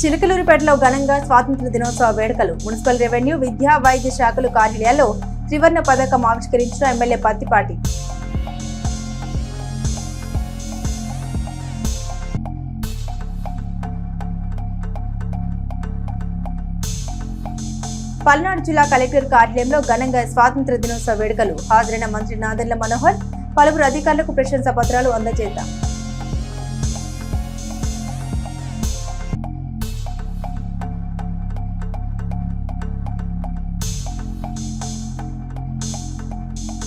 చిలకలూరిపేటలో ఘనంగా స్వాతంత్ర దినోత్సవ వేడుకలు. మున్సిపల్ రెవెన్యూ, విద్యా, వైద్య శాఖలు కార్యాలయాల్లో త్రివర్ణ పథకం ఆవిష్కరించిన ఎమ్మెల్యే పత్తిపాటి. పల్నాడు జిల్లా కలెక్టర్ కార్యాలయంలో ఘనంగా స్వాతంత్ర దినోత్సవ వేడుకలు. హాజరైన మంత్రి నాదెండ్ల మనోహర్ పలువురు అధికారులకు ప్రశంసా పత్రాలు అందజేశారు.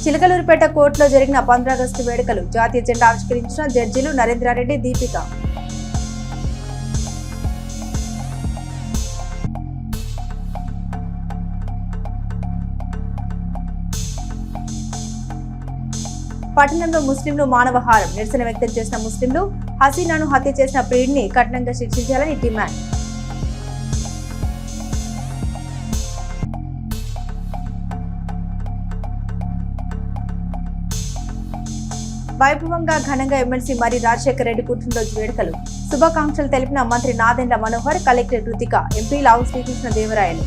చిలకలూరిపేట కోర్టులో జరిగిన 15 ఆగస్టు వేడుకలు. జాతీయ జెండా ఆవిష్కరించిన జడ్జీలు నరేంద్రారెడ్డి, దీపిక. పట్టణంలో ముస్లింలు మానవహారం. నిరసన వ్యక్తం చేసిన ముస్లింలు హసీనాను హత్య చేసిన ప్రియుడిని కఠినంగా శిక్షించాలని డిమాండ్. వైభవంగా ఘనంగా ఎమ్మెల్సీ మరి రాజశేఖర్ రెడ్డి పుట్టినరోజు వేడుకలు. శుభాకాంక్షలు తెలిపిన మంత్రి Nadendla Manohar, collector Kruthika, MP Lavu Srikrishna Devarayalu.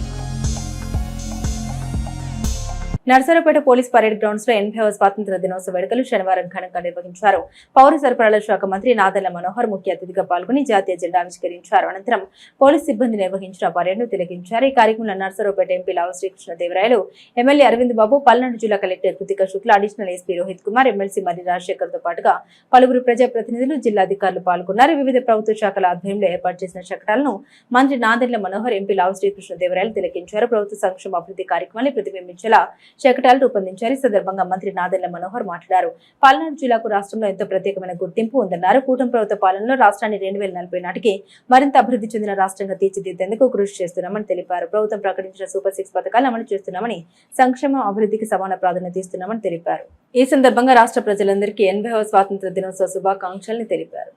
Narasaraopet police parade grounds లో 80వ స్వాతంత్ర దినోత్సవ వేడుకలు శనివారం ఘనంగా నిర్వహించారు. పౌర సరఫరాల శాఖ మంత్రి నాదెండ్ల మనోహర్ ముఖ్య అతిథిగా పాల్గొని జాతీయ జెండా ఆవిష్కరించారు. అనంతరం పోలీస్ సిబ్బంది నిర్వహించిన పరేడ్ను తిలకించారు. ఈ కార్యక్రమంలో నర్సరావుపేట ఎంపీ లావు శ్రీకృష్ణ దేవరాయలు, ఎమ్మెల్యే అరవింద్ బాబు, పల్నాడు జిల్లా collector Kruthika Shukla, additional SP Rohit Kumar, MLC మరి రాజశేఖర్ తో పాటుగా పలువురు ప్రజాప్రతినిధులు, జిల్లా అధికారులు పాల్గొన్నారు. వివిధ ప్రభుత్వ శాఖల ఆధ్వర్యంలో ఏర్పాటు చేసిన శకటాలను మంత్రి నాదెండ్ల మనోహర్, ఎంపీ లావు శ్రీకృష్ణ దేవరాయలు తిలకించారు. ప్రభుత్వ సంక్షేమ అభివృద్ధి కార్యక్రమాన్ని ప్రతిబింబించేలా శకటాలు రూపొందించారు. ఈ సందర్భంగా మంత్రి నాదెండ్ల మనోహర్ మాట్లాడారు. పల్నాడు జిల్లాకు రాష్ట్రంలో ఎంతో ప్రత్యేకమైన గుర్తింపు ఉందన్నారు. కూటమి ప్రభుత్వ పాలనలో రాష్ట్రాన్ని 2040 నాటికి మరింత అభివృద్ధి చెందిన రాష్ట్రంగా తీర్చిదిద్దేందుకు కృషి చేస్తున్నామని తెలిపారు. ప్రభుత్వం ప్రకటించిన సూపర్ 6 పథకాలు అమలు చేస్తున్నామని, సంక్షేమ అభివృద్ధికి సమాన ప్రాధాన్యత ఇస్తున్నామని తెలిపారు. ఈ సందర్భంగా రాష్ట్ర ప్రజలందరికీ 80వ స్వాతంత్ర దినోత్సవ శుభాకాంక్షల్ని తెలిపారు.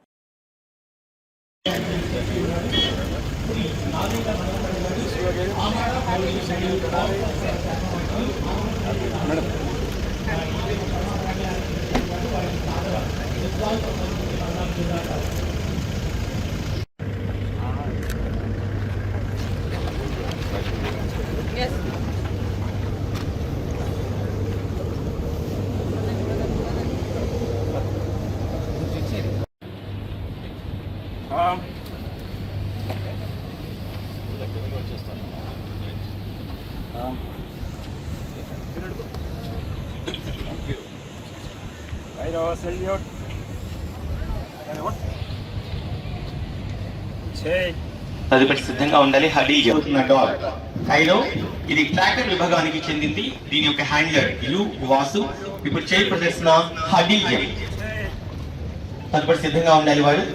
తదుపరి సిద్ధంగా ఉండాలి. హడీ కైలో ఇది ట్రాక్టర్ విభాగానికి చెందింది. దీని యొక్క హ్యాండ్లర్ యు వాసు ఇప్పుడు చేయి ప్రదర్శన హడీ. తదుపరి సిద్ధంగా ఉండాలి వాడు.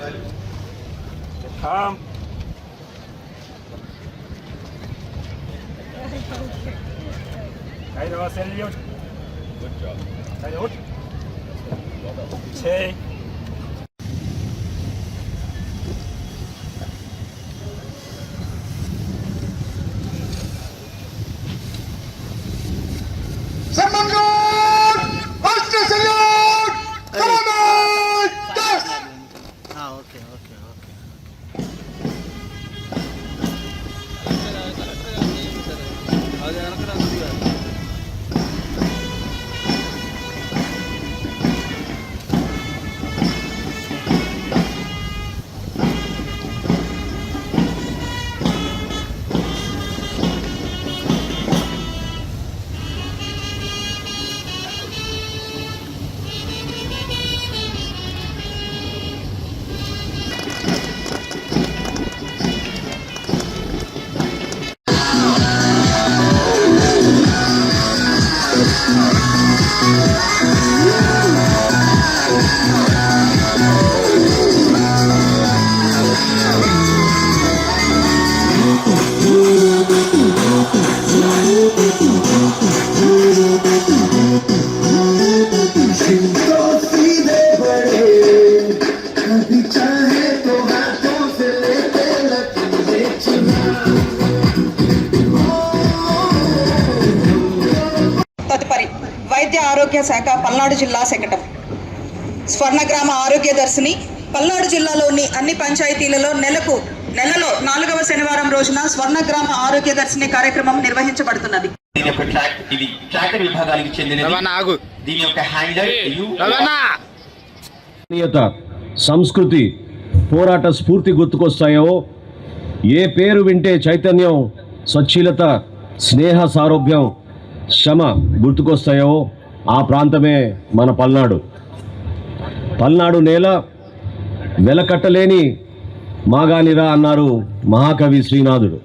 వైద్య ఆరోగ్య శాఖ పల్నాడు జిల్లా శకటం స్వర్ణగ్రామ ఆరోగ్య దర్శిని పల్నాడు జిల్లాలోని అన్ని పంచాయతీలలో నెలలో 4వ శనివారం రోజున స్వర్ణగ్రామ ఆరోగ్య దర్శిని కార్యక్రమం నిర్వహించబడుతున్నది. దీని యొక్క ఇది ట్రాక్టర్ విభాగానికి చెందినది. దీని యొక్క హ్యాండల్ సంస్కృతి పోరాట స్ఫూర్తి గుర్తుకొస్తాయో, ఏ పేరు వింటే చైతన్యం, స్వచ్ఛీలత, స్నేహ సారూప్యం, శ్రమ గుర్తుకొస్తాయో ఆ ప్రాంతమే మన పల్నాడు. పల్నాడు నేల వెలకట్టలేని మాగానిరా అన్నారు మహాకవి శ్రీనాథుడు.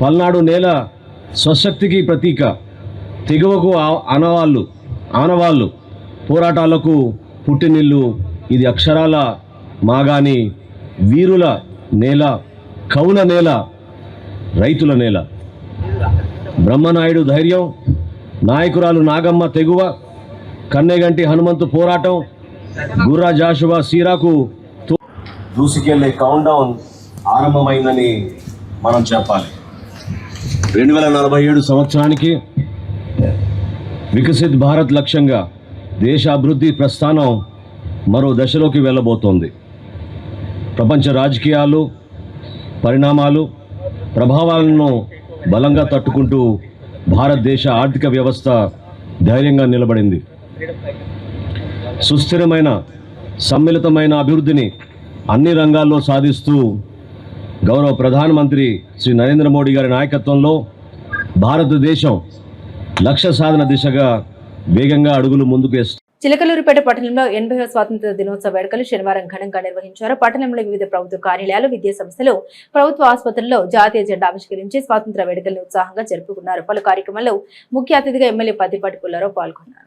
పల్నాడు నేల స్వశక్తికి ప్రతీక, తెగువకు ఆనవాళ్ళు, పోరాటాలకు పుట్టినిల్లు. ఇది అక్షరాల మాగాని వీరుల నేల, కవుల నేల, రైతుల నేల. బ్రహ్మనాయుడు ధైర్యం, నాయకురాలు నాగమ్మ తెగువ, కన్నెగంటి హనుమంతు పోరాటం, గుర్రా జాషువా సీరాకు దూసుకెళ్లే కౌంట్ డౌన్ ఆరంభమైందని మనం చెప్పాలి. 2047 సంవత్సరానికి వికసిత్ భారత్ లక్ష్యంగా దేశ అభివృద్ధి ప్రస్థానం మరో దశలోకి వెళ్ళబోతోంది. ప్రపంచ రాజకీయాలు, పరిణామాలు, ప్రభావాలను బలంగా తట్టుకుంటూ భారతదేశ ఆర్థిక వ్యవస్థ ధైర్యంగా నిలబడింది. సుస్థిరమైన, సమ్మిళితమైన అభివృద్ధిని అన్ని రంగాల్లో సాధిస్తూ గౌరవ ప్రధానమంత్రి శ్రీ నరేంద్ర మోడీ గారి నాయకత్వంలో భారతదేశం లక్ష్య సాధన దిశగా వేగంగా అడుగులు ముందుకు వేస్తుంది. చిలకలూరిపేట పట్టణంలో 80వ స్వాతంత్ర దినోత్సవ వేడుకలు శనివారం ఘనంగా నిర్వహించారు. పట్టణంలో వివిధ ప్రభుత్వ కార్యాలయాలు, విద్యా సంస్థలు, ప్రభుత్వ ఆసుపత్రుల్లో జాతీయ జెండా ఆవిష్కరించి స్వాతంత్ర వేడుకలను ఉత్సాహంగా జరుపుకున్నారు. పలు కార్యక్రమాల్లో ముఖ్య అతిథిగా ఎమ్మెల్యే పత్తిపాటి పుల్లారావు పాల్గొన్నారు.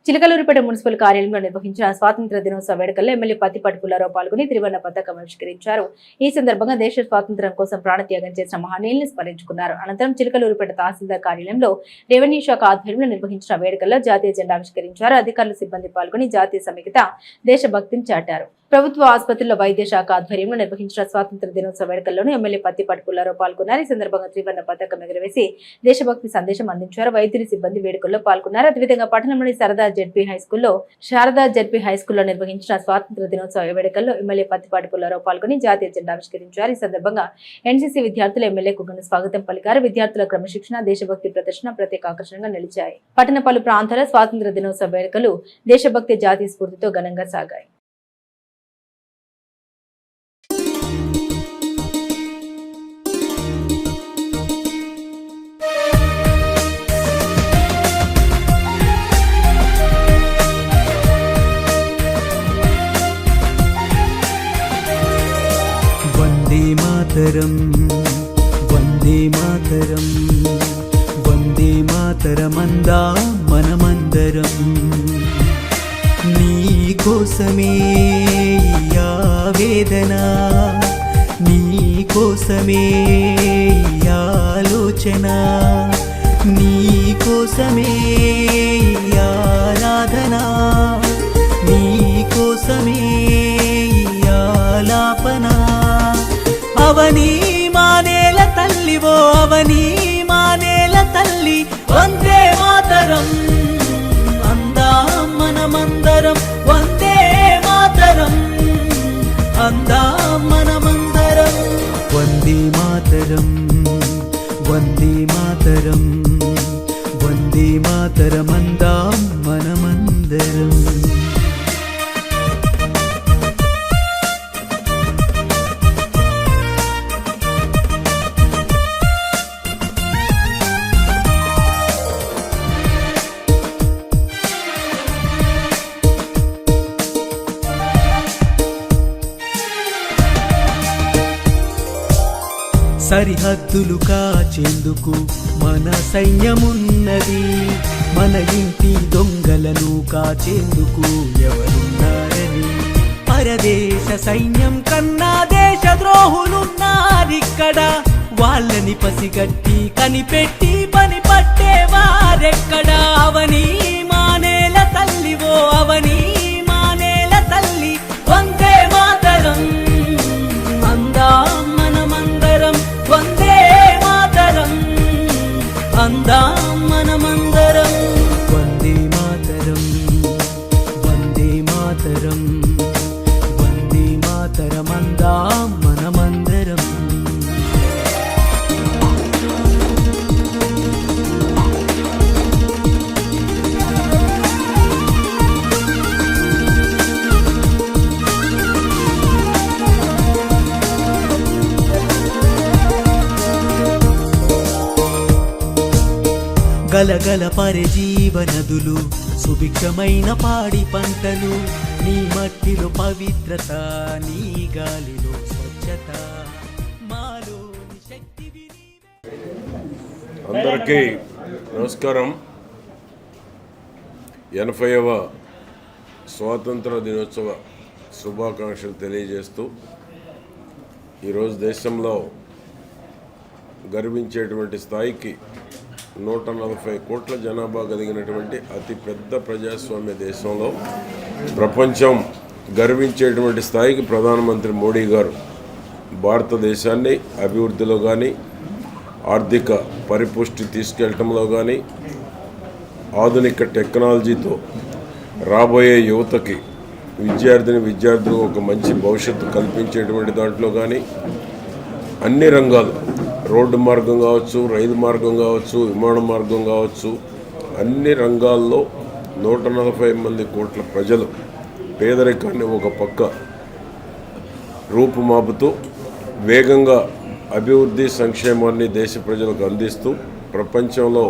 చిలకలూరిపేట మున్సిపల్ కార్యాలయంలో నిర్వహించిన స్వాతంత్ర దినోత్సవ వేడుకల్లో ఎమ్మెల్యే పత్తిపాటి పుల్లారావు పాల్గొని త్రివర్ణ పతాకం ఆవిష్కరించారు. ఈ సందర్భంగా దేశ స్వాతంత్ర్యం కోసం ప్రాణత్యాగం చేసిన మహనీయులను స్మరించుకున్నారు. అనంతరం చిలకలూరిపేట తహసీల్దార్ కార్యాలయంలో రెవెన్యూ శాఖ ఆధ్వర్యంలో నిర్వహించిన వేడుకల్లో జాతీయ జెండా ఆవిష్కరించారు. అధికారులు, సిబ్బంది పాల్గొని జాతీయ సమైక్యత, దేశభక్తిని చాటారు. ప్రభుత్వ ఆసుపత్రుల్లో వైద్య శాఖ ఆధ్వర్యంలో నిర్వహించిన స్వాతంత్ర దినోత్సవ వేడుకల్లోనూ ఎమ్మెల్యే పత్తిపాటి పుల్లారావు పాల్గొన్నారు. ఈ సందర్భంగా త్రివర్ణ పతాకం ఎగురవేసి దేశభక్తి సందేశం అందించారు. వైద్యులు, సిబ్బంది వేడుకల్లో పాల్గొన్నారు. అదేవిధంగా పట్టణంలోని శారదా జెడ్పీ హై స్కూల్లో నిర్వహించిన స్వాతంత్ర దినోత్సవ వేడుకల్లో ఎమ్మెల్యే పత్తిపాటి పుల్లారావు పాల్గొని జాతీయ జెండా ఆవిష్కరించారు. ఈ సందర్భంగా ఎన్సీసీ విద్యార్థులు ఎమ్మెల్యేకు ఘన స్వాగతం పలికారు. విద్యార్థుల క్రమశిక్షణ, దేశభక్తి ప్రదర్శన ప్రత్యేక ఆకర్షణగా నిలిచాయి. పట్టణ పలు ప్రాంతాల స్వాతంత్ర దినోత్సవ వేడుకలు దేశభక్తి, జాతీయ స్ఫూర్తితో ఘనంగా సాగాయి. వందే మాతరం, వందే మాతరమందా మనమందరం. నీ కోసమే ఈ ఆవేదన, నీ కోసమే ఈ ఆలోచన, నీ కోసమే ఈ ఆరాధన, నీ కోసమే ఈ ఆలాపన. అవని మానేల తల్లివో, అవని మానేల తల్లి, వందే మాతరం అందాం మనమందరం, వందే మాతరం అందాం మనమందరం. వందే మాతరం, వందే మాతరం, వందే మాతరం అందాం మనమందరం. సరిహద్దులు కాచేందుకు మన సైన్యమున్నది, మన ఇంటి దొంగలను కాచేందుకు ఎవరున్నారని. పరదేశ సైన్యం కన్నా దేశ ద్రోహులున్నారిక్కడ, వాళ్ళని పసిగట్టి కనిపెట్టి పని పట్టేవారెక్కడ. అవని మానేల తల్లివో, అవని మానేల తల్లి, వందే మాతరం అందాం మనమందరం, వందే మాతరం అందాం మనమందరం. వందే మాతరం, వందే మాతరం, వందే గలగల పరే జీవనదులు, సుభిక్షమైన పాడి పంటలు, నీ మట్టిలో పవిత్రత, నీ గాలిలో స్వచ్ఛత, మాలోని శక్తివి నీవే. అందరికీ నమస్కారం. 80వ స్వాతంత్ర దినోత్సవ శుభాకాంక్షలు తెలియజేస్తూ ఈరోజు దేశంలో గర్వించేటువంటి స్థాయికి 140 కోట్ల జనాభా కలిగినటువంటి అతి పెద్ద ప్రజాస్వామ్య దేశంలో ప్రపంచం గర్వించేటువంటి స్థాయికి ప్రధానమంత్రి మోడీ గారు భారతదేశాన్ని అభివృద్ధిలో కానీ ఆర్థిక పరిపుష్టి తీసుకెళ్లడంలో కానీ ఆధునిక టెక్నాలజీతో రాబోయే యువతకి విద్యార్థులు ఒక మంచి భవిష్యత్తు కల్పించేటువంటి దాంట్లో కానీ అన్ని రంగాలు, రోడ్డు మార్గం కావచ్చు, రైలు మార్గం కావచ్చు, విమాన మార్గం కావచ్చు, అన్ని రంగాల్లో 140 కోట్ల ప్రజలు పేదరికాన్ని ఒక పక్క రూపుమాపుతూ వేగంగా అభివృద్ధి సంక్షేమాన్ని దేశ ప్రజలకు అందిస్తూ ప్రపంచంలో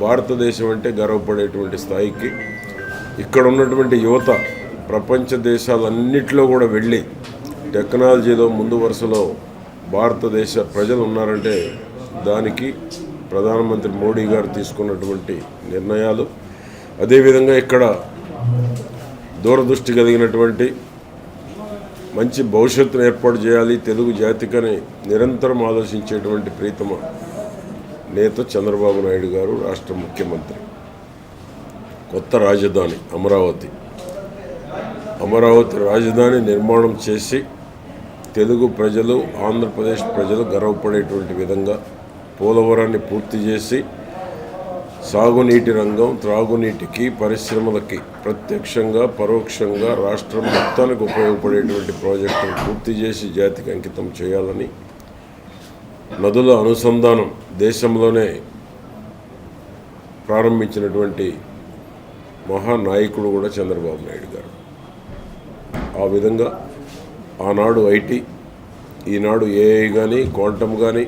భారతదేశం అంటే గర్వపడేటువంటి స్థాయికి ఇక్కడ ఉన్నటువంటి యువత ప్రపంచ దేశాలన్నింటిలో కూడా వెళ్ళి టెక్నాలజీలో ముందు వరుసలో భారతదేశ ప్రజలు ఉన్నారంటే దానికి ప్రధానమంత్రి మోడీ గారు తీసుకున్నటువంటి నిర్ణయాలు, అదేవిధంగా ఇక్కడ దూరదృష్టి కలిగినటువంటి మంచి భవిష్యత్తును ఏర్పాటు చేయాలి తెలుగు జాతికని నిరంతరం ఆలోచించేటువంటి ప్రీతమ నేత చంద్రబాబు నాయుడు గారు రాష్ట్ర ముఖ్యమంత్రి. కొత్త రాజధాని అమరావతి రాజధాని నిర్మాణం చేసి తెలుగు ప్రజలు, ఆంధ్రప్రదేశ్ ప్రజలు గర్వపడేటువంటి విధంగా పోలవరాన్ని పూర్తి చేసి సాగునీటి రంగం, త్రాగునీటికి, పరిశ్రమలకి ప్రత్యక్షంగా పరోక్షంగా రాష్ట్రం మొత్తానికి ఉపయోగపడేటువంటి ప్రాజెక్టును పూర్తి చేసి జాతికి అంకితం చేయాలని, నదుల అనుసంధానం దేశంలోనే ప్రారంభించినటువంటి మహానాయకుడు కూడా చంద్రబాబు నాయుడు గారు. ఆ విధంగా ఆనాడు ఐటీ, ఈనాడు ఏఐ కానీ, క్వాంటమ్ కానీ,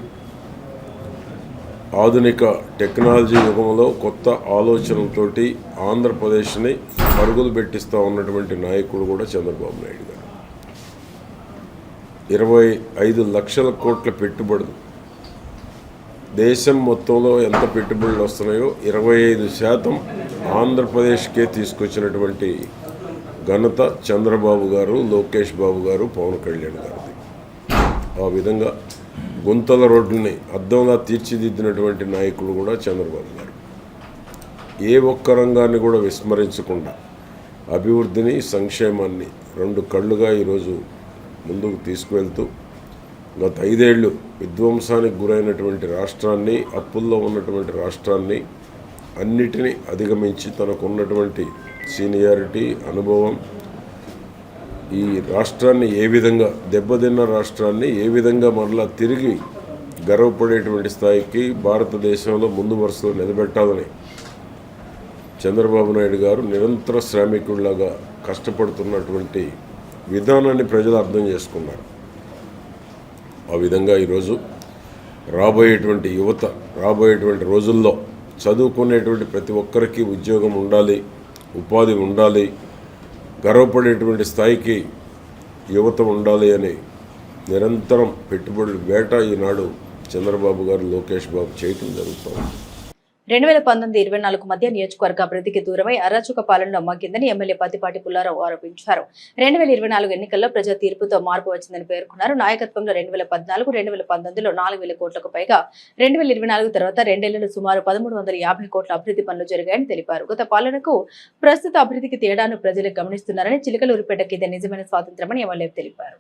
ఆధునిక టెక్నాలజీ యుగంలో కొత్త ఆలోచనలతోటి ఆంధ్రప్రదేశ్ని పరుగులు పెట్టిస్తూ ఉన్నటువంటి నాయకుడు కూడా చంద్రబాబు నాయుడు గారు. 25 లక్షల కోట్ల పెట్టుబడులు, దేశం మొత్తంలో ఎంత పెట్టుబడులు వస్తున్నాయో 25% ఆంధ్రప్రదేశ్కే తీసుకొచ్చినటువంటి ఘనత చంద్రబాబు గారు, లోకేష్ బాబు గారు, పవన్ కళ్యాణ్ గారిది. ఆ విధంగా గుంతల రోడ్లని అద్దంలా తీర్చిదిద్దినటువంటి నాయకుడు కూడా చంద్రబాబు గారు. ఏ ఒక్క రంగాన్ని కూడా విస్మరించకుండా అభివృద్ధిని, సంక్షేమాన్ని 2 కళ్ళుగా ఈరోజు ముందుకు తీసుకువెళ్తూ గత 5 ఏళ్ళు విధ్వంసానికి గురైనటువంటి రాష్ట్రాన్ని, అప్పుల్లో ఉన్నటువంటి రాష్ట్రాన్ని అన్నిటినీ అధిగమించి తనకున్నటువంటి సీనియారిటీ, అనుభవం, ఈ రాష్ట్రాన్ని ఏ విధంగా దెబ్బతిన్న రాష్ట్రాన్ని ఏ విధంగా మరలా తిరిగి గర్వపడేటువంటి స్థాయికి భారతదేశంలో ముందు వరుసలో నిలబెట్టాలని చంద్రబాబు నాయుడు గారు నిరంతర శ్రామికుడిలాగా కష్టపడుతున్నటువంటి విధానాన్ని ప్రజలు అర్థం చేసుకున్నారు. ఆ విధంగా ఈరోజు రాబోయేటువంటి యువత, రాబోయేటువంటి రోజుల్లో చదువుకునేటువంటి ప్రతి ఒక్కరికి ఉద్యోగం ఉండాలి, ఉపాధి ఉండాలి, గర్వపడేటువంటి స్థాయికి యువత ఉండాలి అని నిరంతరం పెట్టుబడుల వేట ఈనాడు చంద్రబాబు గారు, లోకేష్ బాబు చేయటం జరుగుతుంది. 2019-24 మధ్య నియోజకవర్గ అభివృద్ధికి దూరమై అరాచక పాలనలో మగ్గిందని ఎమ్మెల్యే పత్తిపాటి పుల్లారావు ఆరోపించారు. 2024 ఎన్నికల్లో ప్రజా తీర్పుతో మార్పు వచ్చిందని పేర్కొన్నారు. నాయకత్వంలో 2014, 2019లో 4,000 కోట్లకు పైగా, 2024 తర్వాత 2 ఏళ్లలో సుమారు 1,350 కోట్ల అభివృద్ధి పనులు జరిగాయని తెలిపారు. గత పాలనకు ప్రస్తుత అభివృద్ధికి తేడాను ప్రజలు గమనిస్తున్నారని, చిలకలూరిపేటకి ఇదే నిజమైన స్వాతంత్రమని ఎమ్మెల్యే తెలిపారు.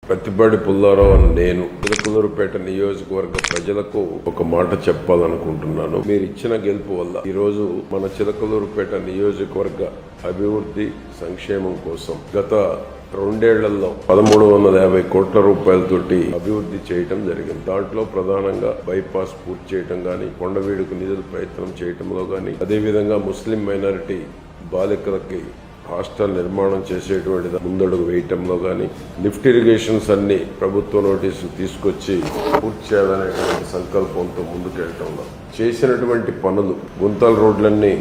పత్తిపాటి పుల్లారావు అని నేను చిలకలూరిపేట నియోజకవర్గ ప్రజలకు ఒక మాట చెప్పాలనుకుంటున్నాను. మీరు ఇచ్చిన గెలుపు వల్ల ఈరోజు మన చిలకలూరిపేట నియోజకవర్గ అభివృద్ధి, సంక్షేమం కోసం గత 2 ఏళ్లలో 1,350 కోట్ల రూపాయలతోటి అభివృద్ధి చేయటం జరిగింది. దాంట్లో ప్రధానంగా బైపాస్ పూర్తి చేయటం కానీ, కొండవీడుకు నిధులు ప్రయత్నం చేయటంలో కానీ, అదేవిధంగా ముస్లిం మైనారిటీ బాలికలకి హాస్టల్ నిర్మాణం చేసేటువంటి ముందడుగు వేయటంలో కానీ లిఫ్ట్ ఇరిగేషన్స్ అన్ని ప్రభుత్వ నోటీసు తీసుకొచ్చి పూర్తి చేయాలనేటువంటి సంకల్పంతో ముందుకెళ్ళటంలో చేసినటువంటి పనులు గుంతల రోడ్లన్నీ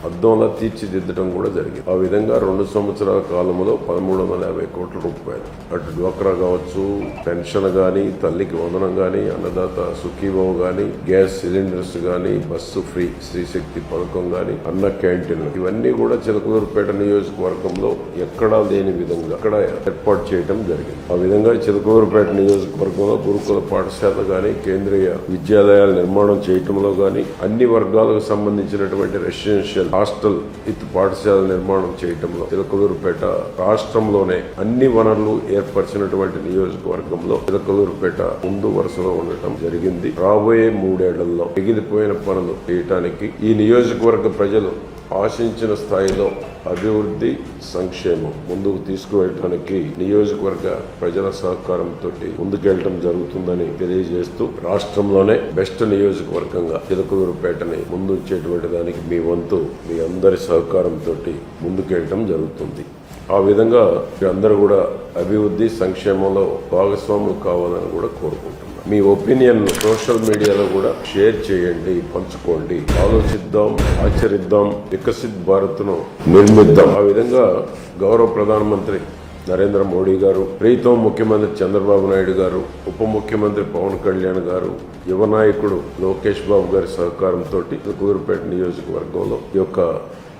అద్దంలా తీర్చిదిద్దడం కూడా జరిగింది. ఆ విధంగా 2 సంవత్సరాల కాలంలో 1350 కోట్ల రూపాయలు అటు డ్వాక్రా కావచ్చు, పెన్షన్ గాని, తల్లికి వందనం గాని, అన్నదాత సుఖీభావం గాని, గ్యాస్ సిలిండర్స్ గాని, బస్సు ఫ్రీ శ్రీశక్తి పథకం గాని, అన్న క్యాంటీన్లు ఇవన్నీ కూడా చిలకలూరుపేట నియోజకవర్గంలో ఎక్కడా లేని విధంగా అక్కడ ఏర్పాటు చేయడం జరిగింది. ఆ విధంగా చిలకలూరుపేట నియోజకవర్గంలో గురుకుల పాఠశాల గాని, కేంద్రీయ విద్యాలయాల నిర్మాణం చేయటంలో గాని, అన్ని వర్గాలకు సంబంధించినటువంటి రెసిడెన్షియల్ హాస్టల్ విత్ పాఠశాల నిర్మాణం చేయటంలో చిలకలూరుపేట రాష్ట్రంలోనే అన్ని వనరులు ఏర్పరిచినటువంటి నియోజకవర్గంలో చిలకలూరుపేట ముందు వరుసలో ఉండటం జరిగింది. రాబోయే 3 ఏళ్లలో మిగిలిపోయిన పనులు చేయటానికి ఈ నియోజకవర్గ ప్రజలు ఆశించిన స్థాయిలో అభివృద్ధి సంక్షేమం ముందుకు తీసుకువెళ్ళడానికి నియోజకవర్గ ప్రజల సహకారంతో ముందుకెళ్లడం జరుగుతుందని తెలియజేస్తూ రాష్ట్రంలోనే బెస్ట్ నియోజకవర్గంగా చిలకలూరుపేటని ముందుంచేటువంటి దానికి మీ వంతు మీ అందరి సహకారంతో ముందుకెళ్లడం జరుగుతుంది. ఆ విధంగా అందరూ కూడా అభివృద్ధి సంక్షేమంలో భాగస్వాములు కావాలని కూడా కోరుకుంటున్నాను. మీ ఒపీనియన్ సోషల్ మీడియాలో కూడా షేర్ చేయండి, పంచుకోండి. ఆలోచిద్దాం, ఆచరిద్దాం, వికసిత్ భారత్ ను నిర్మిద్దాం. ఆ విధంగా గౌరవ ప్రధానమంత్రి నరేంద్ర మోడీ గారు, ప్రీతం ముఖ్యమంత్రి చంద్రబాబు నాయుడు గారు, ఉప ముఖ్యమంత్రి పవన్ కళ్యాణ్ గారు, యువ నాయకుడు లోకేష్ బాబు గారి సహకారంతో చిలకలూరుపేట నియోజకవర్గంలో ఈ యొక్క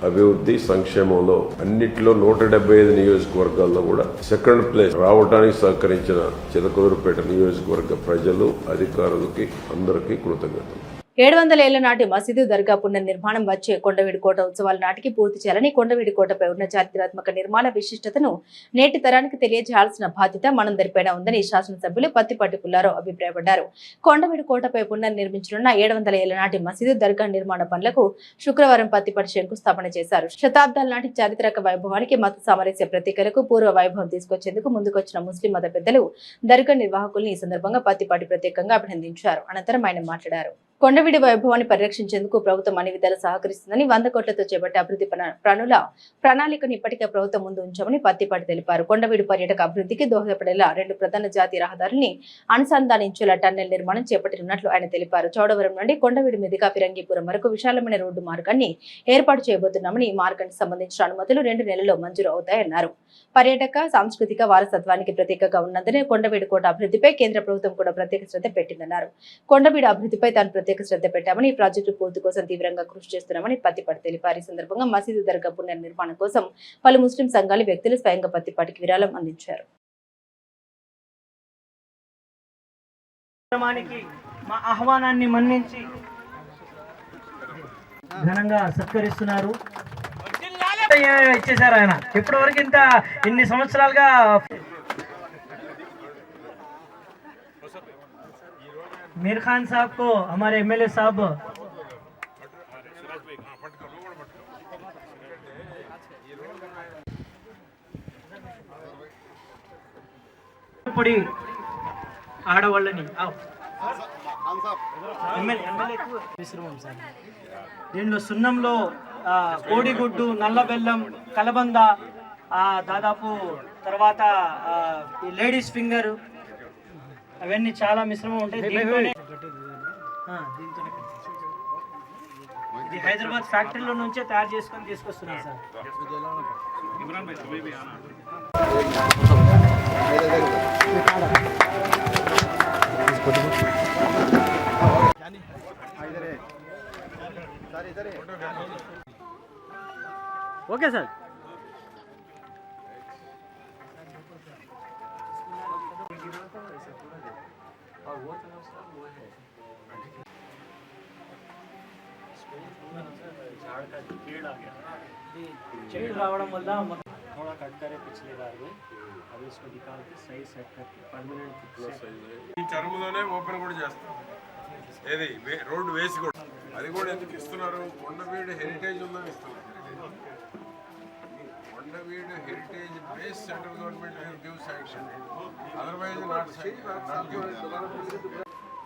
అభివృద్ధి సంక్షేమంలో అన్నిటిలో 175 నియోజకవర్గాల్లో కూడా సెకండ్ ప్లేస్ రావడానికి సహకరించిన చిలకలూరుపేట నియోజకవర్గ ప్రజలు, అధికారులకి అందరికీ కృతజ్ఞతలు. 700 ఏళ్ల నాటి మసీదు దర్గా పునర్నిర్మాణం వచ్చే కొండవీడి కోట ఉత్సవాల నాటికి పూర్తి చేయాలని, కొండవీడి కోటపై ఉన్న చారిత్రాత్మక నిర్మాణ విశిష్టతను నేటి తరానికి తెలియజేయాల్సిన బాధ్యత మనందరిపైన ఉందని శాసనసభ్యులు పత్తిపాటి పుల్లారావు అభిప్రాయపడ్డారు. కొండవీడి కోటపై పునర్నిర్మించనున్న 700 ఏళ్ల నాటి మసీదు దర్గా నిర్మాణ పనులకు శుక్రవారం పత్తిపాటి శంకుస్థాపన చేశారు. శతాబ్దాల నాటి చారిత్రక వైభవానికి మత సామరస్య ప్రతీకలకు పూర్వ వైభవం తీసుకొచ్చేందుకు ముందుకొచ్చిన ముస్లిం మత పెద్దలు దర్గా నిర్వాహకుల్ని ఈ సందర్భంగా పత్తిపాటి ప్రత్యేకంగా అభినందించారు. అనంతరం ఆయన మాట్లాడారు. కొండవీడి వైభవాన్ని పరిరక్షించేందుకు ప్రభుత్వం అన్ని విధాలు సహకరిస్తుందని, 100 కోట్లతో చేపట్టే అభివృద్ధి పనుల ప్రణాళికను ఇప్పటికే ప్రభుత్వం ముందు ఉంచామని పత్తిపాటి తెలిపారు. కొండవీడి పర్యాటక అభివృద్ధికి దోహదపడేలా 2 ప్రధాన జాతీయ రహదారుల్ని అనుసంధానించేలా టన్నెల్ నిర్మాణం చేపట్టనున్నట్లు ఆయన తెలిపారు. చౌడవరం నుండి కొండవీడి మీదుగా ఫిరంగిపురం వరకు విశాలమైన రోడ్డు మార్గాన్ని ఏర్పాటు చేయబోతున్నామని, ఈ మార్గానికి సంబంధించిన అనుమతులు 2 నెలల్లో మంజూరు అవుతాయన్నారు. పర్యాటక సాంస్కృతిక వారసత్వానికి ప్రతీకగా ఉన్నందునే కొండవీడి కోట అభివృద్ధిపై కేంద్ర ప్రభుత్వం కూడా ప్రత్యేక శ్రద్ధ పెట్టిందన్నారు. కొండవీడి అభివృద్ధిపై తాను ప్రత్యేక శ్రద్ధ పెట్టామని, ఈ ప్రాజెక్టు పూర్తి కోసం తీవ్రంగా కృషి చేస్తున్నామని పత్తిపాటి తెలిపారు. ఈ సందర్భంగా మసీదు దర్గా పునర్నిర్మాణం కోసం పలు ముస్లిం సంఘాలు, వ్యక్తులు స్వయంగా పత్తిపాటికి విరాళం అందించారు. మా ఆహ్వానాన్ని మన్నించి ఘనంగా సత్కరిస్తున్నారు. ఇచ్చేసారు ఆయన. ఇప్పటివరకు ఇన్ని సంవత్సరాలుగా मीर खान साहब को हमारे एमएलए साहब ఆడవాళ్ళని దీనిలో సున్నంలో కోడిగుడ్డు, నల్ల బెల్లం, కలబంద, దాదాపు తర్వాత ఈ లేడీస్ ఫింగర్, అవన్నీ చాలా మిశ్రమం ఉంటాయి. దీంతోనే ఇది హైదరాబాద్ ఫ్యాక్టరీలో నుంచే తయారు చేసుకొని తీసుకొస్తున్నాం సార్. Okay sir. चेड़ रावడం వల్ల थोड़ा कट करे पिछले बार में, अभी इसको निकाल के सही सेट करके परमानेंट ఈ టర్మ్లోనే ఓపెన్ కూడా చేస్తాం. ఏది రోడ్ వేసి కూడా అది కూడా ఎందుకు ఇస్తున్నారు? కొండవీడు హెరిటేజ్ ఉందని ఇస్తున్నారు. Kondaveedu heritage base central government will give sanction, otherwise not give.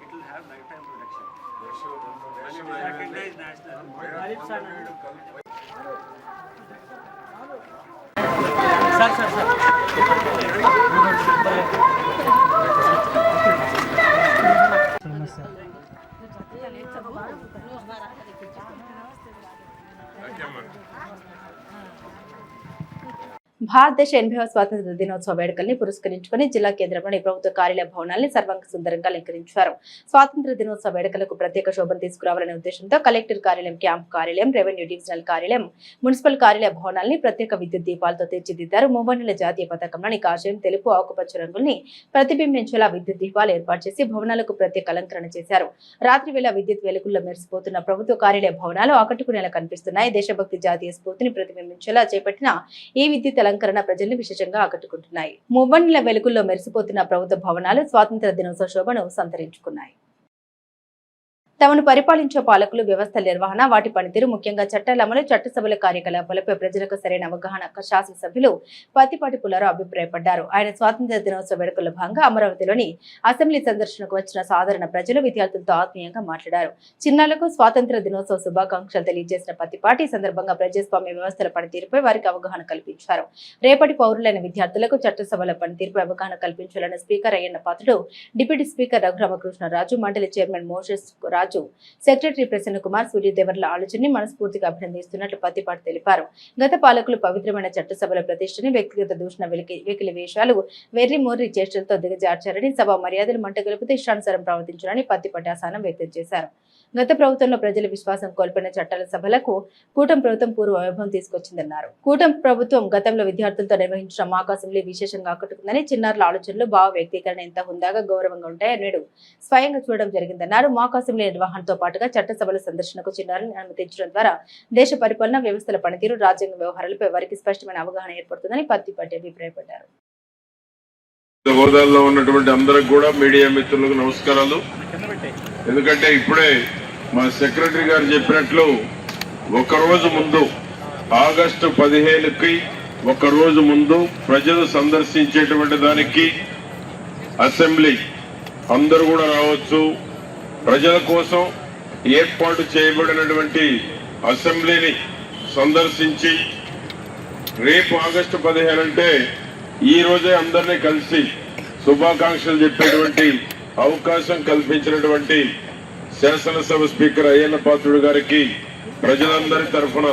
It will have lifetime protection. Recognized national. భారతదేశ 80వ స్వాతంత్ర దినోత్సవ వేడుకల్ని పురస్కరించుకుని జిల్లా కేంద్రంలోని ప్రభుత్వ కార్యాలయ భవనాల్ని సర్వాంగ సుందరంగా అలంకరించారు. స్వాతంత్ర దినోత్సవ వేడుకలకు ప్రత్యేక శోభను తీసుకురావాలనే ఉద్దేశంతో కలెక్టర్ కార్యాలయం, క్యాంప్ కార్యాలయం, రెవెన్యూ డివిజనల్ కార్యాలయం, మున్సిపల్ కార్యాలయ భవనాల్ని ప్రత్యేక విద్యుత్ దీపాలతో తీర్చిదిద్దారు. మూవన్నెల జాతీయ పతాకంలోని కాషాయం, తెలుపు, ఆకుపచ్చ రంగుల్ని ప్రతిబింబించేలా విద్యుత్ దీపాలు ఏర్పాటు చేసి భవనాలకు ప్రత్యేక అలంకరణ చేశారు. రాత్రి వేళ విద్యుత్ వెలుగుల్లో మెరిసిపోతున్న ప్రభుత్వ కార్యాలయ భవనాలు ఆకట్టుకునేలా కనిపిస్తున్నాయి. దేశభక్తి, జాతీయ స్ఫూర్తిని ప్రతిబింబించేలా చేపట్టిన ఈ విద్యుత్ అలంకరణ ప్రజల్ని విశేషంగా ఆకట్టుకుంటున్నాయి. మూవన్నెల వెలుగుల్లో మెరిసిపోతున్న ప్రభుత్వ భవనాలు స్వాతంత్ర దినోత్సవ శోభను సంతరించుకున్నాయి. తమను పరిపాలించే పాలకులు వ్యవస్థల నిర్వహణ, వాటి పనితీరు, ముఖ్యంగా చట్టాల అమలు, చట్టసభల కార్యకలాపాలపై ప్రజలకు సరైన అవగాహన శాసనసభ్యులు పత్తిపాటి పుల్లారావు అభిప్రాయపడ్డారు. ఆయన స్వాతంత్ర దినోత్సవ వేడుకల్లో భాగంగా అమరావతిలోని అసెంబ్లీ సందర్శనకు వచ్చిన సాధారణ ప్రజలు, విద్యార్థులతో ఆత్మీయంగా మాట్లాడారు. చిన్నారులకు స్వాతంత్ర దినోత్సవ శుభాకాంక్షలు తెలియజేసిన పత్తిపాటి సందర్భంగా ప్రజాస్వామ్య వ్యవస్థల పనితీరుపై వారికి అవగాహన కల్పించారు. రేపటి పౌరులైన విద్యార్థులకు చట్టసభల పనితీరుపై అవగాహన కల్పించాలని speaker Ayyanna Patrudu, deputy speaker Raghuramakrishnaraju, మండలి చైర్మన్ మోషెస్ రాజు, సెక్రటరీ ప్రసన్న కుమార్, సూర్యదేవర్ల ఆలోచనని మనస్ఫూర్తిగా అభినందిస్తున్నట్లు పత్తిపాటి తెలిపారు. గత పాలకులు పవిత్రమైన చట్టసభల ప్రతిష్టని వ్యక్తిగత దూషణ, వెకిలి వేషాలు, వెర్రి మోర్రి చేష్టలతో దిగజార్చారని, సభ మర్యాదలు మంటగలుపుతూ ఇష్టానుసారం ప్రవర్తించారని పత్తిపాటి అసహనం వ్యక్తం చేశారు. గత ప్రభుత్వంలో ప్రజల విశ్వాసం కోల్పోయిన చట్టాల సభలకు కూటమి ప్రభుత్వం పూర్వ వైభవం తీసుకొచ్చిందన్నారు. కూటమి ప్రభుత్వం గతంలో విద్యార్థులతో నిర్వహించిన మాక్ అసెంబ్లీ విశేషంగా ఆకట్టుకుందని, చిన్నారుల ఆలోచనలు, భావ వ్యక్తీకరణ ఎంత హుందాగా, గౌరవంగా ఉంటాయని నేడు స్వయంగా చూడడం జరిగిందన్నారు. మాక్ అసెంబ్లీ నిర్వహణతో పాటుగా చట్టసభల సందర్శనకు చిన్నారులను అనుమతించడం ద్వారా దేశ పరిపాలన, వ్యవస్థల పనితీరు, రాజ్యాంగ వ్యవహారాలపై వారికి స్పష్టమైన అవగాహన ఏర్పడుతుందని పత్తిపాటి అభిప్రాయపడ్డారు. హోదాల్లో ఉన్నటువంటి అందరికి కూడా మీడియా మిత్రులకు నమస్కారాలు. ఎందుకంటే ఇప్పుడే మా సెక్రటరీ గారు చెప్పినట్లు ఒకరోజు ముందు ఆగస్టు 15కి ఒకరోజు ముందు ప్రజలు సందర్శించేటువంటి దానికి అసెంబ్లీ అందరూ కూడా రావచ్చు. ప్రజల కోసం ఏర్పాటు చేయబడినటువంటి అసెంబ్లీని సందర్శించి రేపు ఆగస్టు 15 అంటే ఈ రోజే అందరినీ కలిసి శుభాకాంక్షలు చెప్పేటువంటి అవకాశం కల్పించినటువంటి శాసనసభ స్పీకర్ అయ్యన్న పాత్రుడు గారికి ప్రజలందరి తరఫున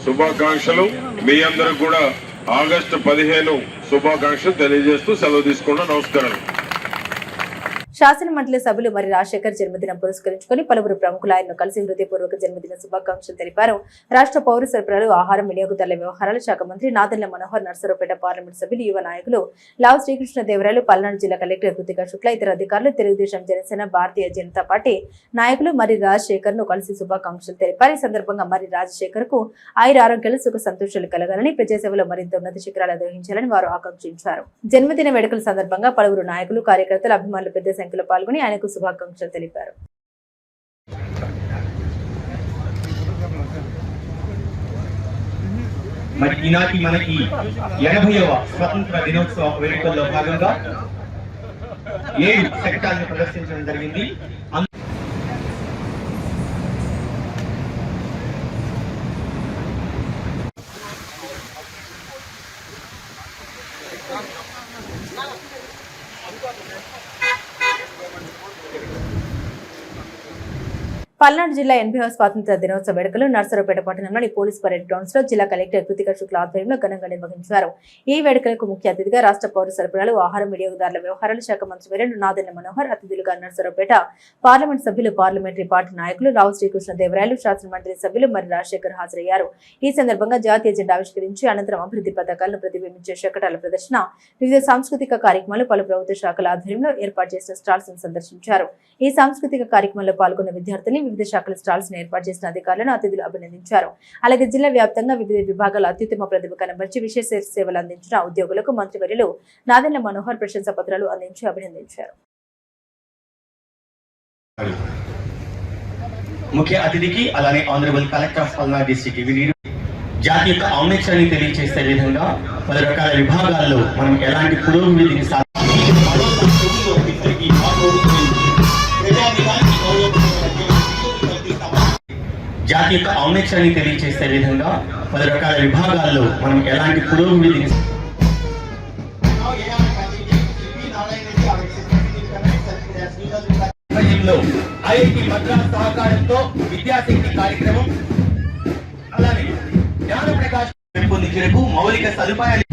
శుభాకాంక్షలు. మీ అందరికి కూడా ఆగస్టు 15 శుభాకాంక్షలు తెలియజేస్తూ సెలవు తీసుకున్నా. నమస్కారం. శాసన మండలి సభ్యులు మరి రాజశేఖర్ జన్మదినం పురస్కరించుకుని పలువురు ప్రముఖులు ఆయన్ను కలిసి హృదయపూర్వక జన్మదిన శుభాకాంక్షలు తెలిపారు. రాష్ట్ర పౌర సరఫరాలు, ఆహారం, వినియోగదారుల వ్యవహారాల శాఖ మంత్రి నాదెండ్ల మనోహర్, నర్సరావుపేట పార్లమెంట్ సభ్యులు, యువ నాయకులు లావు శ్రీకృష్ణదేవరాయలు, పల్నాడు జిల్లా కలెక్టర్ కృతికా శుక్లా, ఇతర అధికారులు, తెలుగుదేశం, జనసేన, భారతీయ జనతా పార్టీ నాయకులు మరి రాజశేఖర్ ను కలిసి శుభాకాంక్షలు తెలిపారు. ఈ సందర్భంగా మరి రాజశేఖర్ కు ఆయుర ఆరోగ్యాలు, సుఖ సంతోషాలు కలగాలని, ప్రజాసేవలో మరింత ఉన్నత శిఖరాలు అధిరోహించాలని వారు ఆకాంక్షించారు. జన్మదిన వేడుకల సందర్భంగా పలువురు నాయకులు, కార్యకర్తలు, అభిమానులు పెద్ద సంఖ్యలో పాల్గొని ఆయనకు శుభాకాంక్షలు తెలిపారు. మరి ఈనాటి మనకి 80వ స్వతంత్ర దినోత్సవ వేడుకల్లో భాగంగా 7 శకటాలను ప్రదర్శించడం జరిగింది. పల్నాడు జిల్లా 80వ స్వాతంత్ర దినోత్సవ వేడుకలు నర్సరావుపేట పట్టణంలోని పోలీస్ పరేడ్ గ్రౌండ్స్ లో జిల్లా కలెక్టర్ కృతికా శుక్లా ఆధ్వర్యంలో ఘనంగా నిర్వహించారు. ఈ వేడుకలకు ముఖ్య అతిథిగా రాష్ట్ర పౌర సరఫరాలు, ఆహారం, వినియోగదారుల వ్యవహారాల శాఖ మంత్రి వర్యులు నాదెండ్ల మనోహర్, అతిథులుగా నర్సరావుపేట పార్లమెంట్ సభ్యులు, పార్లమెంటరీ పార్టీ నాయకులు లావు శ్రీకృష్ణదేవరాయలు, శాసన మండలి సభ్యులు మరి రాజశేఖర్ హాజరయ్యారు. ఈ సందర్భంగా జాతీయ జెండా ఆవిష్కరించి అనంతరం అభివృద్ధి పథకాలను ప్రతిబింబించే శకటాల ప్రదర్శన, వివిధ సాంస్కృతిక కార్యక్రమాలు, పలు ప్రభుత్వ శాఖల ఆధ్వర్యంలో ఏర్పాటు చేసిన స్టాల్స్ ను సందర్శించారు. ఈ సాంస్కృతిక కార్యక్రమంలో పాల్గొన్న విద్యార్థులు, వివిధ శాఖల స్టాల్స్ ను ఏర్పాటు చేసిన అధికారులను అతిథులు అభినందించారు. అలాగే జిల్లా వ్యాప్తంగా వివిధ విభాగాల అత్యుత్తమ ప్రతిభ కనబర్చి విశేష సేవలు అందించిన ఉద్యోగులకు మంత్రివర్యులు నాదెండ్ల మనోహర్ ప్రశంసా పత్రాలు అందించి అభినందించారు. ముఖ్య అతిథికి అలానే honourable collector of Palnadu district జాతి యొక్క ఔన్నత్యాన్ని తెలియజేసే విధంగా పలు రకాల విభాగాల్లో మనం ఎలాంటి పురోగతిని జాతి యొక్క ఔన్నత్యాన్ని తెలియజేసే విధంగా 10 రకాల విభాగాల్లో మనం ఎలాంటి పురోగతిని ఐఐటి మద్రాస్ సహకారంతో విద్యాశక్తి కార్యక్రమం అలానే జ్ఞాన ప్రకాశం పెంపొందించడానికి మౌలిక సదుపాయాలు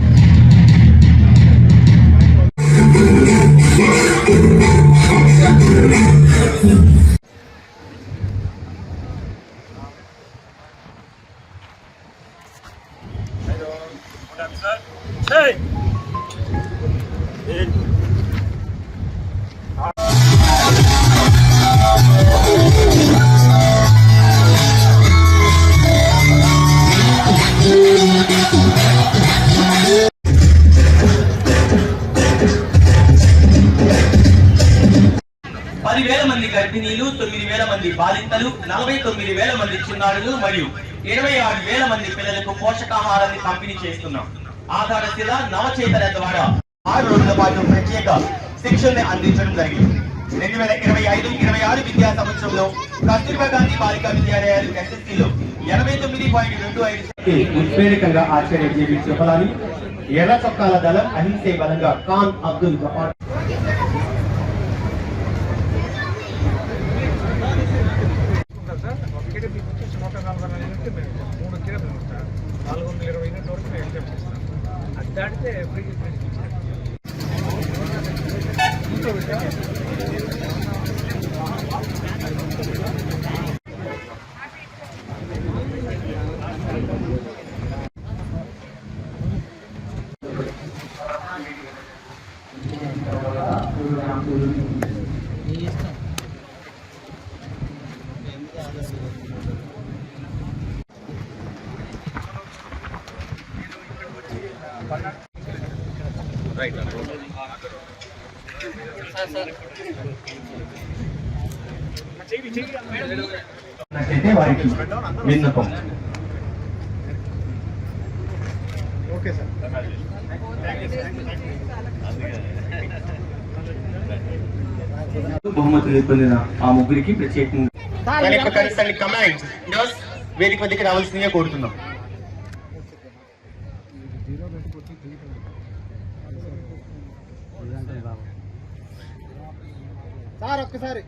మంది గర్భిణీలు, 9,000 మంది బాలింతలు, 49,000 మంది చిన్నారులు మరియు 26,000 మంది పిల్లలకు పోషకాహారాన్ని పంపిణీ చేస్తున్నాం. ఆధారశిల నవచేతన ద్వారా 6 రోజుల పాటు ప్రత్యేక శిక్షణని అందించడం జరిగింది. 2025-26 విద్యా సంవత్సరంలో కస్తూర్బా గాంధీ బాలికా విద్యాలయాలు SSCలో 89.25 ఉత్ప్రేరకంగా ఆచార్య జేబీ చెప్పాలని ఎర్ర చొక్కాల దళం అహింసే బలంగా ఖాన్ అబ్దుల్ గఫార్ వారికి విన్నపం. బహుమతులు పొందిన ఆ ముగ్గురికి ప్రత్యేకంగా కమాండ్ వేదిక వద్దకు రావాల్సిందిగా కోరుతున్నాం. సార్ ఒక్కసారి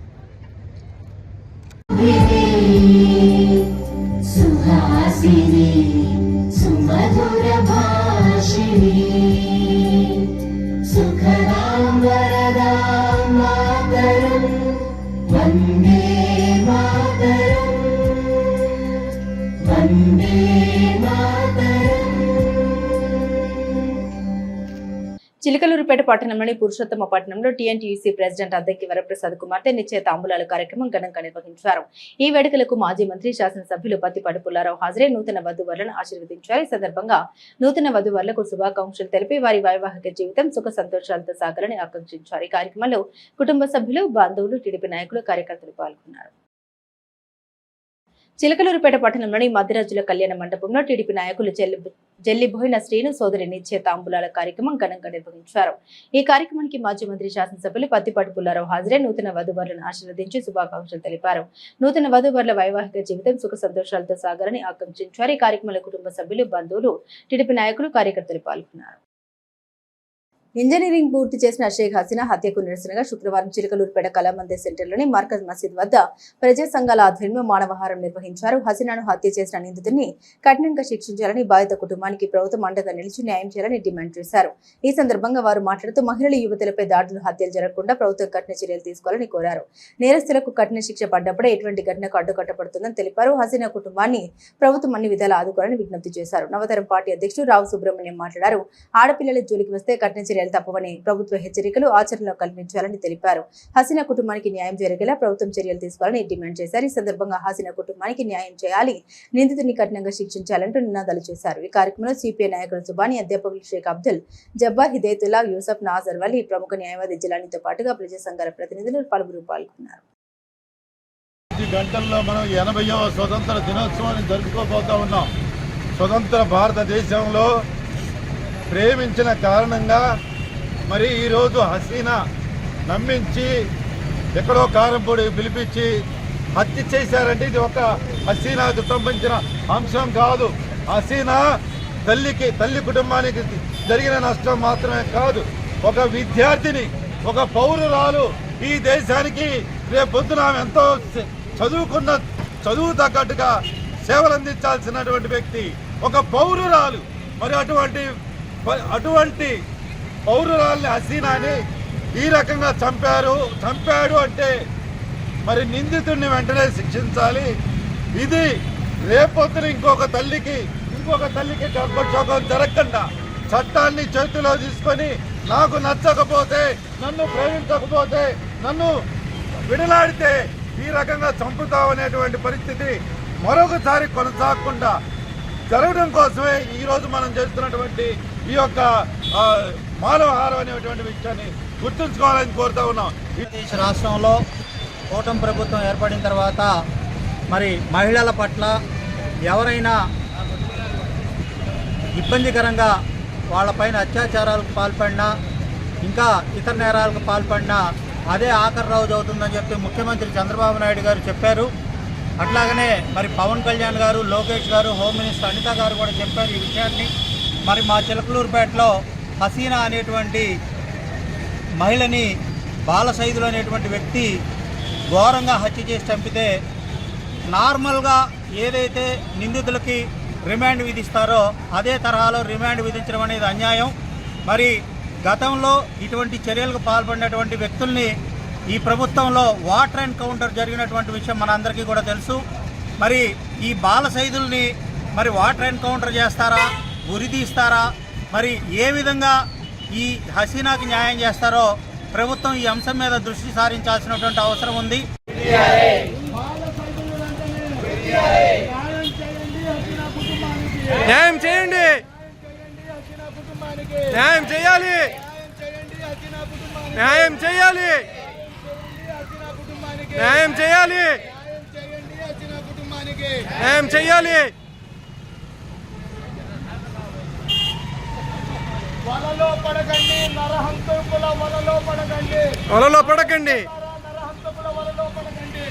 సుహాసిని సుమధుర భాషిణి సుఖదాం వరదాం మాతరం వందే మాతరం వందే మాతరం. చిలకలూరుపేట పట్టణంలోని పురుషోత్తమ పట్టణంలో టీఎన్టీయూసీ ప్రెసిడెంట్ అద్దెకి వరప్రసాద్ కుమార్తె నిశ్చయ తాంబూలాల కార్యక్రమం ఘనంగా నిర్వహించారు. ఈ వేడుకలకు మాజీ మంత్రి శాసనసభ్యులు పత్తిపాటి పుల్లారావు హాజరై నూతన వధూవరులను ఆశీర్వదించారు. ఈ సందర్భంగా నూతన వధూవరులకు శుభాకాంక్షలు తెలిపి వారి వైవాహిక జీవితం సుఖ సంతోషాలతో సాగాలని ఆకాంక్షించారు. ఈ కార్యక్రమంలో కుటుంబ సభ్యులు, బంధువులు, టీడీపీ నాయకులు, కార్యకర్తలు పాల్గొన్నారు. చిలకలూరుపేట పట్టణంలోని మధ్యరాజుల కళ్యాణ మండపంలో టీడీపీ నాయకులు జల్లిబోయిన శ్రీను సోదరి నిశ్చయ తాంబూలాల కార్యక్రమం ఘనంగా నిర్వహించారు. ఈ కార్యక్రమానికి మాజీ మంత్రి శాసనసభ్యులు పత్తిపాటి పుల్లారావు హాజరై నూతన వధూవరులను ఆశీర్వదించి శుభాకాంక్షలు తెలిపారు. నూతన వధూవరుల వైవాహిక జీవితం సుఖ సంతోషాలతో సాగాలని ఆకాంక్షించారు. ఈ కార్యక్రమంలో కుటుంబ సభ్యులు, బంధువులు, టీడీపీ నాయకులు, కార్యకర్తలు పాల్గొన్నారు. ఇంజనీరింగ్ పూర్తి చేసిన షేక్ హసీనా హత్యకు నిరసనగా శుక్రవారం చిలకలూరుపేట కళామందిర్ సెంటర్లోని మర్కజ్ మసీద్ వద్ద ప్రజా సంఘాల ఆధ్వర్యంలో మానవహారం నిర్వహించారు. హసీనాను హత్య చేసిన నిందితుడిని కఠినంగా శిక్షించాలని, బాధిత కుటుంబానికి ప్రభుత్వం అండగా నిలిచి న్యాయం చేయాలని డిమాండ్ చేశారు. ఈ సందర్భంగా వారు మాట్లాడుతూ మహిళలు, యువతులపై దాడులు, హత్యలు జరగకుండా ప్రభుత్వం కఠిన చర్యలు తీసుకోవాలని కోరారు. నేరస్తులకు కఠిన శిక్ష పడ్డప్పుడే ఎటువంటి ఘటనకు అడ్డుకట్టబడుతుందని తెలిపారు. హసీనా కుటుంబాన్ని ప్రభుత్వం అన్ని విధాలు ఆదుకోవాలని విజ్ఞప్తి చేశారు. నవతరం పార్టీ అధ్యక్షుడు రావు సుబ్రహ్మణ్యం మాట్లాడారు. ఆడపిల్లల జోలికి వస్తే కఠిన చర్యలు తప్పవని, ప్రభుత్వ హెచ్చరికలు ఆచరణలో కల్పించాలని తెలిపారు. హసీనా కుటుంబానికి న్యాయం జరిగేలా ప్రభుత్వం చర్యలు తీసుకోవాలని డిమాండ్ చేశారు. ఈ సందర్భంగా హసీనా కుటుంబానికి న్యాయం చేయాలి, నిందితుడిని కఠినంగా శిక్షించాలంటూ నినాదాలు చేశారు. ఈ కార్యక్రమంలో సిపిఐ నాయకులు సుబాని, అధ్యాపకులు షేక్ అబ్దుల్ జబ్బార్, హిదయతుల్లా, యూసఫ్, నాజర్ వలి, ప్రముఖ న్యాయవాది జిలానీతో పాటుగా ప్రజా సంఘాల ప్రతినిధులు పలువురు పాల్గొన్నారు. ఈ గంటల్లో మనం 80వ స్వతంత్ర దినోత్సవాన్ని జరుపుకోబోతా ఉన్నాం. స్వతంత్ర భారతదేశంలో ప్రేమించిన కారణంగా మరి ఈరోజు హసీనా నమ్మించి ఎక్కడో కారంపొడి పిలిపించి హత్య చేశారంటే ఇది ఒక హసీనాకు సంబంధించిన అంశం కాదు. హసీనా తల్లి కుటుంబానికి జరిగిన నష్టం మాత్రమే కాదు, ఒక విద్యార్థిని, ఒక పౌరురాలు, ఈ దేశానికి రేపొద్దున ఎంతో చదువు తగ్గట్టుగా సేవలు అందించాల్సినటువంటి వ్యక్తి, ఒక పౌరురాలు. మరి అటువంటి పౌరురాల్ని హసీనాని ఈ రకంగా చంపాడు అంటే మరి నిందితుడిని వెంటనే శిక్షించాలి. ఇది రేపొద్దున ఇంకొక తల్లికి గర్భక్షోభం జరగకుండా చట్టాన్ని చేతిలో తీసుకొని నాకు నచ్చకపోతే, నన్ను ప్రేమించకపోతే, నన్ను విడలాడితే ఈ రకంగా చంపుతామనేటువంటి పరిస్థితి మరొకసారి కొనసాగకుండా జరగడం కోసమే ఈరోజు మనం చేస్తున్నటువంటి ఈ యొక్క మానవహారం అనేటువంటి విషయాన్ని గుర్తుంచుకోవాలని కోరుతా ఉన్నాం. రాష్ట్రంలో కూటమి ప్రభుత్వం ఏర్పడిన తర్వాత మరి మహిళల పట్ల ఎవరైనా ఇబ్బందికరంగా వాళ్ళపైన అత్యాచారాలకు పాల్పడినా, ఇంకా ఇతర నేరాలకు పాల్పడినా అదే ఆఖరి రోజు అవుతుందని చెప్పి ముఖ్యమంత్రి చంద్రబాబు నాయుడు గారు చెప్పారు. అట్లాగనే మరి పవన్ కళ్యాణ్ గారు, లోకేష్ గారు, హోమ్ మినిస్టర్ అనిత గారు కూడా చెప్పారు ఈ విషయాన్ని. మరి మా చిలకలూరుపేటలో హసీనా అనేటువంటి మహిళని బాలసైదులు అనేటువంటి వ్యక్తి ఘోరంగా హత్య చేసి చంపితే, నార్మల్గా ఏదైతే నిందితులకి రిమాండ్ విధిస్తారో అదే తరహాలో రిమాండ్ విధించడం అనేది అన్యాయం. మరి గతంలో ఇటువంటి చర్యలకు పాల్పడినటువంటి వ్యక్తుల్ని ఈ ప్రభుత్వంలో వాటర్ ఎన్కౌంటర్ జరిగినటువంటి విషయం మనందరికీ కూడా తెలుసు. మరి ఈ బాలసైదుల్ని మరి వాటర్ ఎన్కౌంటర్ చేస్తారా, ఉరితీస్తారా, మరి ఏ విధంగా ఈ హసీనాకి న్యాయం చేస్తారో ప్రభుత్వం ఈ అంశం మీద దృష్టి సారించాల్సినటువంటి అవసరం ఉంది. న్యాయం చేయండి, న్యాయం చేయాలి, న్యాయం చేయాలి, న్యాయం చేయాలి, న్యాయం చేయాలి. వలలో పడకండి, నరహంతకుల వలలో పడకండి, వలలో పడకండి, నరహంతకుల వలలో పడకండి.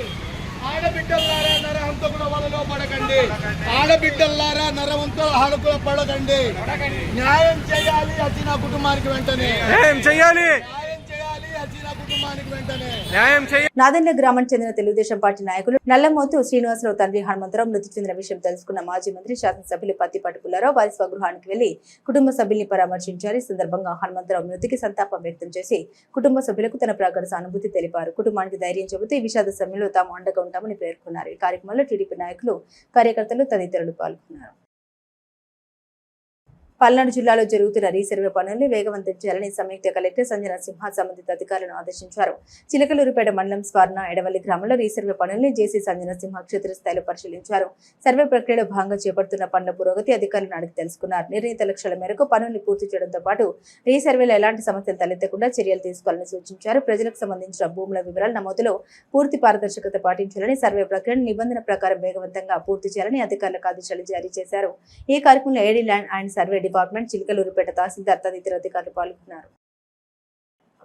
ఆడబిడ్డలారా నరహంతకుల వలలో పడకండి, ఆడబిడ్డలారా నరహంతకుల పడకండి. న్యాయం చేయాలి హసీనా కుటుంబానికి వెంటనే, న్యాయం చేయాలి, హసీనా కుటుంబానికి వెంటనే న్యాయం చేయాలి. నాదెండ్ల గ్రామానికి చెందిన తెలుగుదేశం పార్టీ నాయకులు నల్లమోతు శ్రీనివాసరావు తండ్రి హనుమంతరావు మృతి చెందిన విషయం తెలుసుకున్న మాజీ మంత్రి శాసనసభ్యులు పత్తిపాటి పుల్లారావు వారి స్వగృహానికి వెళ్లి కుటుంబ సభ్యుల్ని పరామర్శించారు. ఈ సందర్భంగా హనుమంతరావు మృతికి సంతాపం వ్యక్తం చేసి కుటుంబ సభ్యులకు తన ప్రగాఢ సానుభూతి తెలిపారు. కుటుంబానికి ధైర్యం చెబుతూ ఈ విషాద సమయంలో తాము అండగా ఉంటామని పేర్కొన్నారు. ఈ కార్యక్రమంలో టీడీపీ నాయకులు, కార్యకర్తలు తదితరులు పాల్గొన్నారు. పల్నాడు జిల్లాలో జరుగుతున్న రీసర్వే పనుల్ని వేగవంతం చేయాలని సంయుక్త కలెక్టర్ సంజన సింహ సంబంధిత అధికారులను ఆదేశించారు. చిలకలూరుపేట మండలం స్వర్ణ ఎడవల్లి గ్రామంలో రీసర్వే పనుల్ని జేసీ సంజన సింహ క్షేత్రస్థాయిలో పరిశీలించారు. సర్వే ప్రక్రియలో భాగంగా చేపడుతున్న పనుల పురోగతి అధికారులను అడిగి తెలుసుకున్నారు. నిర్ణీత లక్ష్యాల మేరకు పనుల్ని పూర్తి చేయడంతో పాటు రీసర్వేలో ఎలాంటి సమస్యలు తలెత్తకుండా చర్యలు తీసుకోవాలని సూచించారు. ప్రజలకు సంబంధించిన భూముల వివరాల నమోదులో పూర్తి పారదర్శకత పాటించాలని, సర్వే ప్రక్రియను నిబంధన ప్రకారం వేగవంతంగా పూర్తి చేయాలని అధికారులకు ఆదేశాలు జారీ చేశారు. ఈ కార్యక్రమంలో AD land and survey department, Chilakaluripet tahsildar తదితర అధికారులు పాల్గొన్నారు.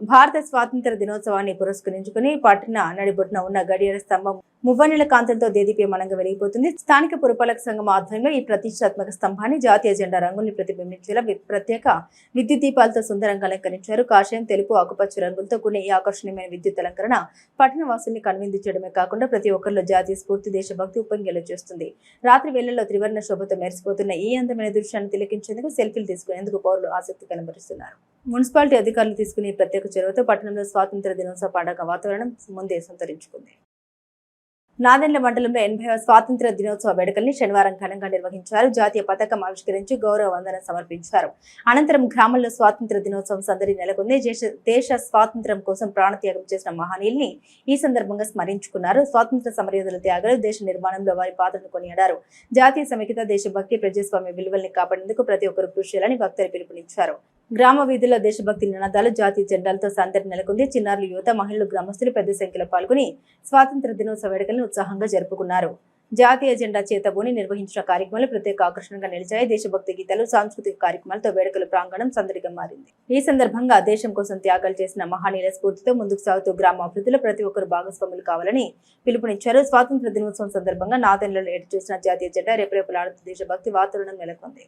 భారత స్వాతంత్ర దినోత్సవాన్ని పురస్కరించుకుని పట్టణ నడిబొట్టున ఉన్న గడియార స్తంభం మువ్వన్నెల కాంతంతో దేదీప్యమానంగా వెలిగిపోతుంది. స్థానిక పురపాలక సంఘం ఆధ్వర్యంలో ఈ ప్రతిష్టాత్మక స్తంభాన్ని జాతీయ జెండా రంగుల్ని ప్రతిబింబించేలా ప్రత్యేక విద్యుత్ దీపాలతో సుందరంగా అలంకరించారు. కాషాయం, తెలుపు, ఆకుపచ్చ రంగులతో కూడిన ఈ ఆకర్షణీయమైన విద్యుత్ అలంకరణ పట్టణ వాసుల్ని కనువిందు కాకుండా ప్రతి ఒక్కరిలో జాతీయ స్ఫూర్తి, దేశభక్తి ఉప్పొంగేలా చేస్తుంది. రాత్రి వేళల్లో త్రివర్ణ శోభతో మెరిసిపోతున్న ఈ అందమైన దృశ్యాన్ని తిలకించేందుకు, సెల్ఫీలు తీసుకునేందుకు పౌరులు ఆసక్తి కనబరుస్తున్నారు. మున్సిపాలిటీ అధికారులు తీసుకునే ప్రత్యేక చొరవతో పట్టణంలో స్వాతంత్ర దినోత్సవ పండుగ వాతావరణం ముందే సంతరించుకుంది. నాదెండ్ల మండలంలో 80వ స్వాతంత్ర దినోత్సవ వేడుకల్ని శనివారం ఘనంగా నిర్వహించారు. జాతీయ పతాకం ఆవిష్కరించి గౌరవ వందనం సమర్పించారు. అనంతరం గ్రామంలో స్వాతంత్ర దినోత్సవం సందడి నెలకొంది. దేశ స్వాతంత్ర్యం కోసం ప్రాణత్యాగం చేసిన మహనీయుల్ని ఈ సందర్భంగా స్మరించుకున్నారు. స్వాతంత్ర సమరయోధుల త్యాగాలు, దేశ నిర్మాణంలో వారి పాత్రను కొనియాడారు. జాతీయ సమైక్యత, దేశభక్తి, ప్రజాస్వామ్య విలువల్ని కాపాడేందుకు ప్రతి ఒక్కరూ కృషి చేయాలని వక్తలు పిలుపునిచ్చారు. గ్రామ వీధుల్లో దేశభక్తి నినాదాలు, జాతీయ జెండాలతో సందడి నెలకొంది. చిన్నారులు, యువత, మహిళలు, గ్రామస్తులు పెద్ద సంఖ్యలో పాల్గొని స్వాతంత్ర దినోత్సవ వేడుకలను ఉత్సాహంగా జరుపుకున్నారు. జాతీయ జెండా చేతబూని నిర్వహించిన కార్యక్రమాలు ప్రత్యేక ఆకర్షణగా నిలిచాయి. దేశభక్తి గీతాలు, సాంస్కృతిక కార్యక్రమాలతో వేడుకల ప్రాంగణం సందడిగా మారింది. ఈ సందర్భంగా దేశం కోసం త్యాగాలు చేసిన మహనీయుల స్ఫూర్తితో ముందుకు సాగుతూ గ్రామాభివృద్ధిలో ప్రతి ఒక్కరు భాగస్వాములు కావాలని పిలుపునిచ్చారు. స్వాతంత్ర దినోత్సవం సందర్భంగా నాదెండ్లలో ఏర్పాటు చేసిన జాతీయ జెండా రేపరేపలాడుతూ దేశభక్తి వాతావరణం నెలకొంది.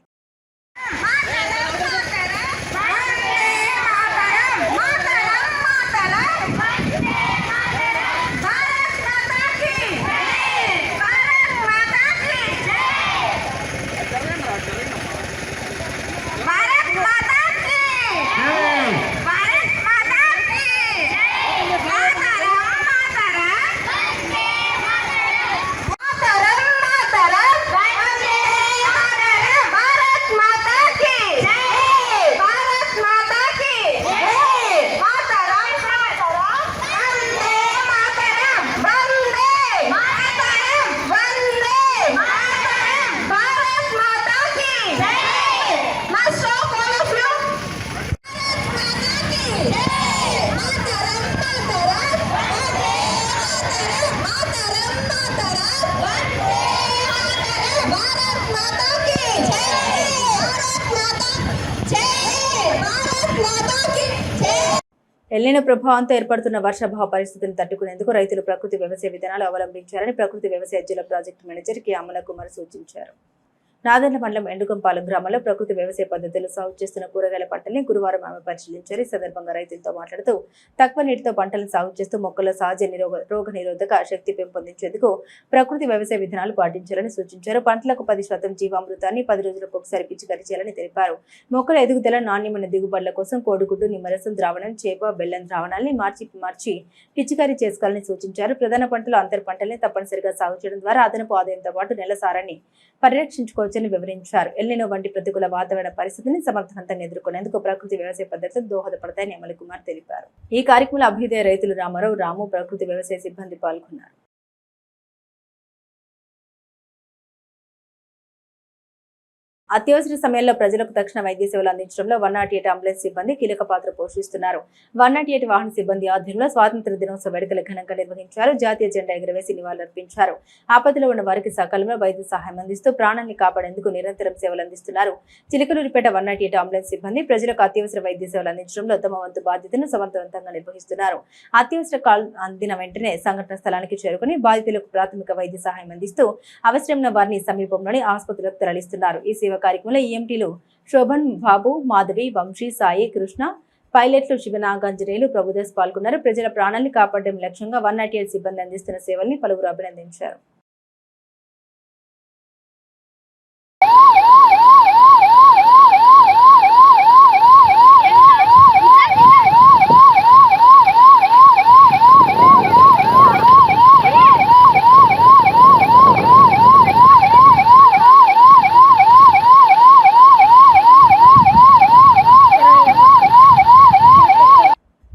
ఎల్నినో ప్రభావంతో ఏర్పడుతున్న వర్షాభావ పరిస్థితులను తట్టుకునేందుకు రైతులు ప్రకృతి వ్యవసాయ విధానాలు అవలంబించారని ప్రకృతి వ్యవసాయ జిల్లా project manager K Amala Kumar సూచించారు. నాదెండ్ల మండలం ఎండుగంపాలెం గ్రామంలో ప్రకృతి వ్యవసాయ పద్ధతిలో సాగు చేస్తున్న కూరగాయల పంటల్ని గురువారం ఆమె పరిశీలించారు. ఈ సందర్భంగా రైతులతో మాట్లాడుతూ తక్కువ నీటితో పంటలను సాగు చేస్తూ మొక్కల సహజ రోగ నిరోధక శక్తి పెంపొందించేందుకు ప్రకృతి వ్యవసాయ విధానాలు పాటించాలని సూచించారు. పంటలకు 10% జీవామృతాన్ని 10 రోజులకు ఒకసారి పిచికారీ చేయాలని తెలిపారు. మొక్కల ఎదుగుదల, నాణ్యమైన దిగుబడుల కోసం కోడిగుడ్డు, నిమ్మరసం ద్రావణం, చేప, బెల్లం ద్రావణాన్ని మార్చి పిచికారీ చేసుకోవాలని సూచించారు. ప్రధాన పంటలు, అంతర పంటల్ని తప్పనిసరిగా సాగు చేయడం ద్వారా అదనపు ఆదాయంతో పాటు నెల సారాన్ని పరిరక్షించుకోవచ్చని వివరించారు. ఎల్నినో వంటి ప్రతికూల వాతావరణ పరిస్థితిని సమర్థవంతంగా ఎదుర్కొనేందుకు ప్రకృతి వ్యవసాయ పద్ధతులు దోహదపడతాయని అమల కుమార్ తెలిపారు. ఈ కార్యక్రమంలో అభ్యుదయ రైతులు రామారావు, రాము, ప్రకృతి వ్యవసాయ సిబ్బంది పాల్గొన్నారు. అత్యవసర సమయంలో ప్రజలకు తక్షణ వైద్య సేవలు అందించడంలో 108 అంబులెన్స్ సిబ్బంది కీలక పాత్ర పోషిస్తున్నారు. 108 వాహన సిబ్బంది ఆధ్వర్యంలో స్వాతంత్ర దినోత్సవ వేడుకలు ఘనంగా నిర్వహించారు. జాతీయ జెండా ఎగురవేసి నివాళులర్పించారు. ఆపదలో ఉన్న వారికి సకాలంలో వైద్య సహాయం అందిస్తూ ప్రాణాన్ని కాపాడేందుకు నిరంతరం సేవలు అందిస్తున్నారు. చిలకలూరిపేట 108 అంబులెన్స్ సిబ్బంది ప్రజలకు అత్యవసర వైద్య సేవలు అందించడంలో తమ వంతు బాధ్యతను సమర్థవంతంగా నిర్వహిస్తున్నారు. అత్యవసర కాల్ అందిన వెంటనే సంఘటన స్థలానికి చేరుకుని బాధితులకు ప్రాథమిక వైద్య సహాయం అందిస్తూ అవసరమైన వారిని సమీపంలోని ఆసుపత్రులకు తరలిస్తున్నారు. ఈ సేవ కార్యక్రమంలో ఈఎంటీలు శోభన్, బాబు, మాధవి, వంశీ, సాయి, కృష్ణ, పైలట్లు శివనాగాంజనేయులు, ప్రభుదాస్ పాల్గొన్నారు. ప్రజల ప్రాణాలను కాపాడడం లక్ష్యంగా 108 సిబ్బంది అందిస్తున్న సేవల్ని పలువురు అభినందించారు.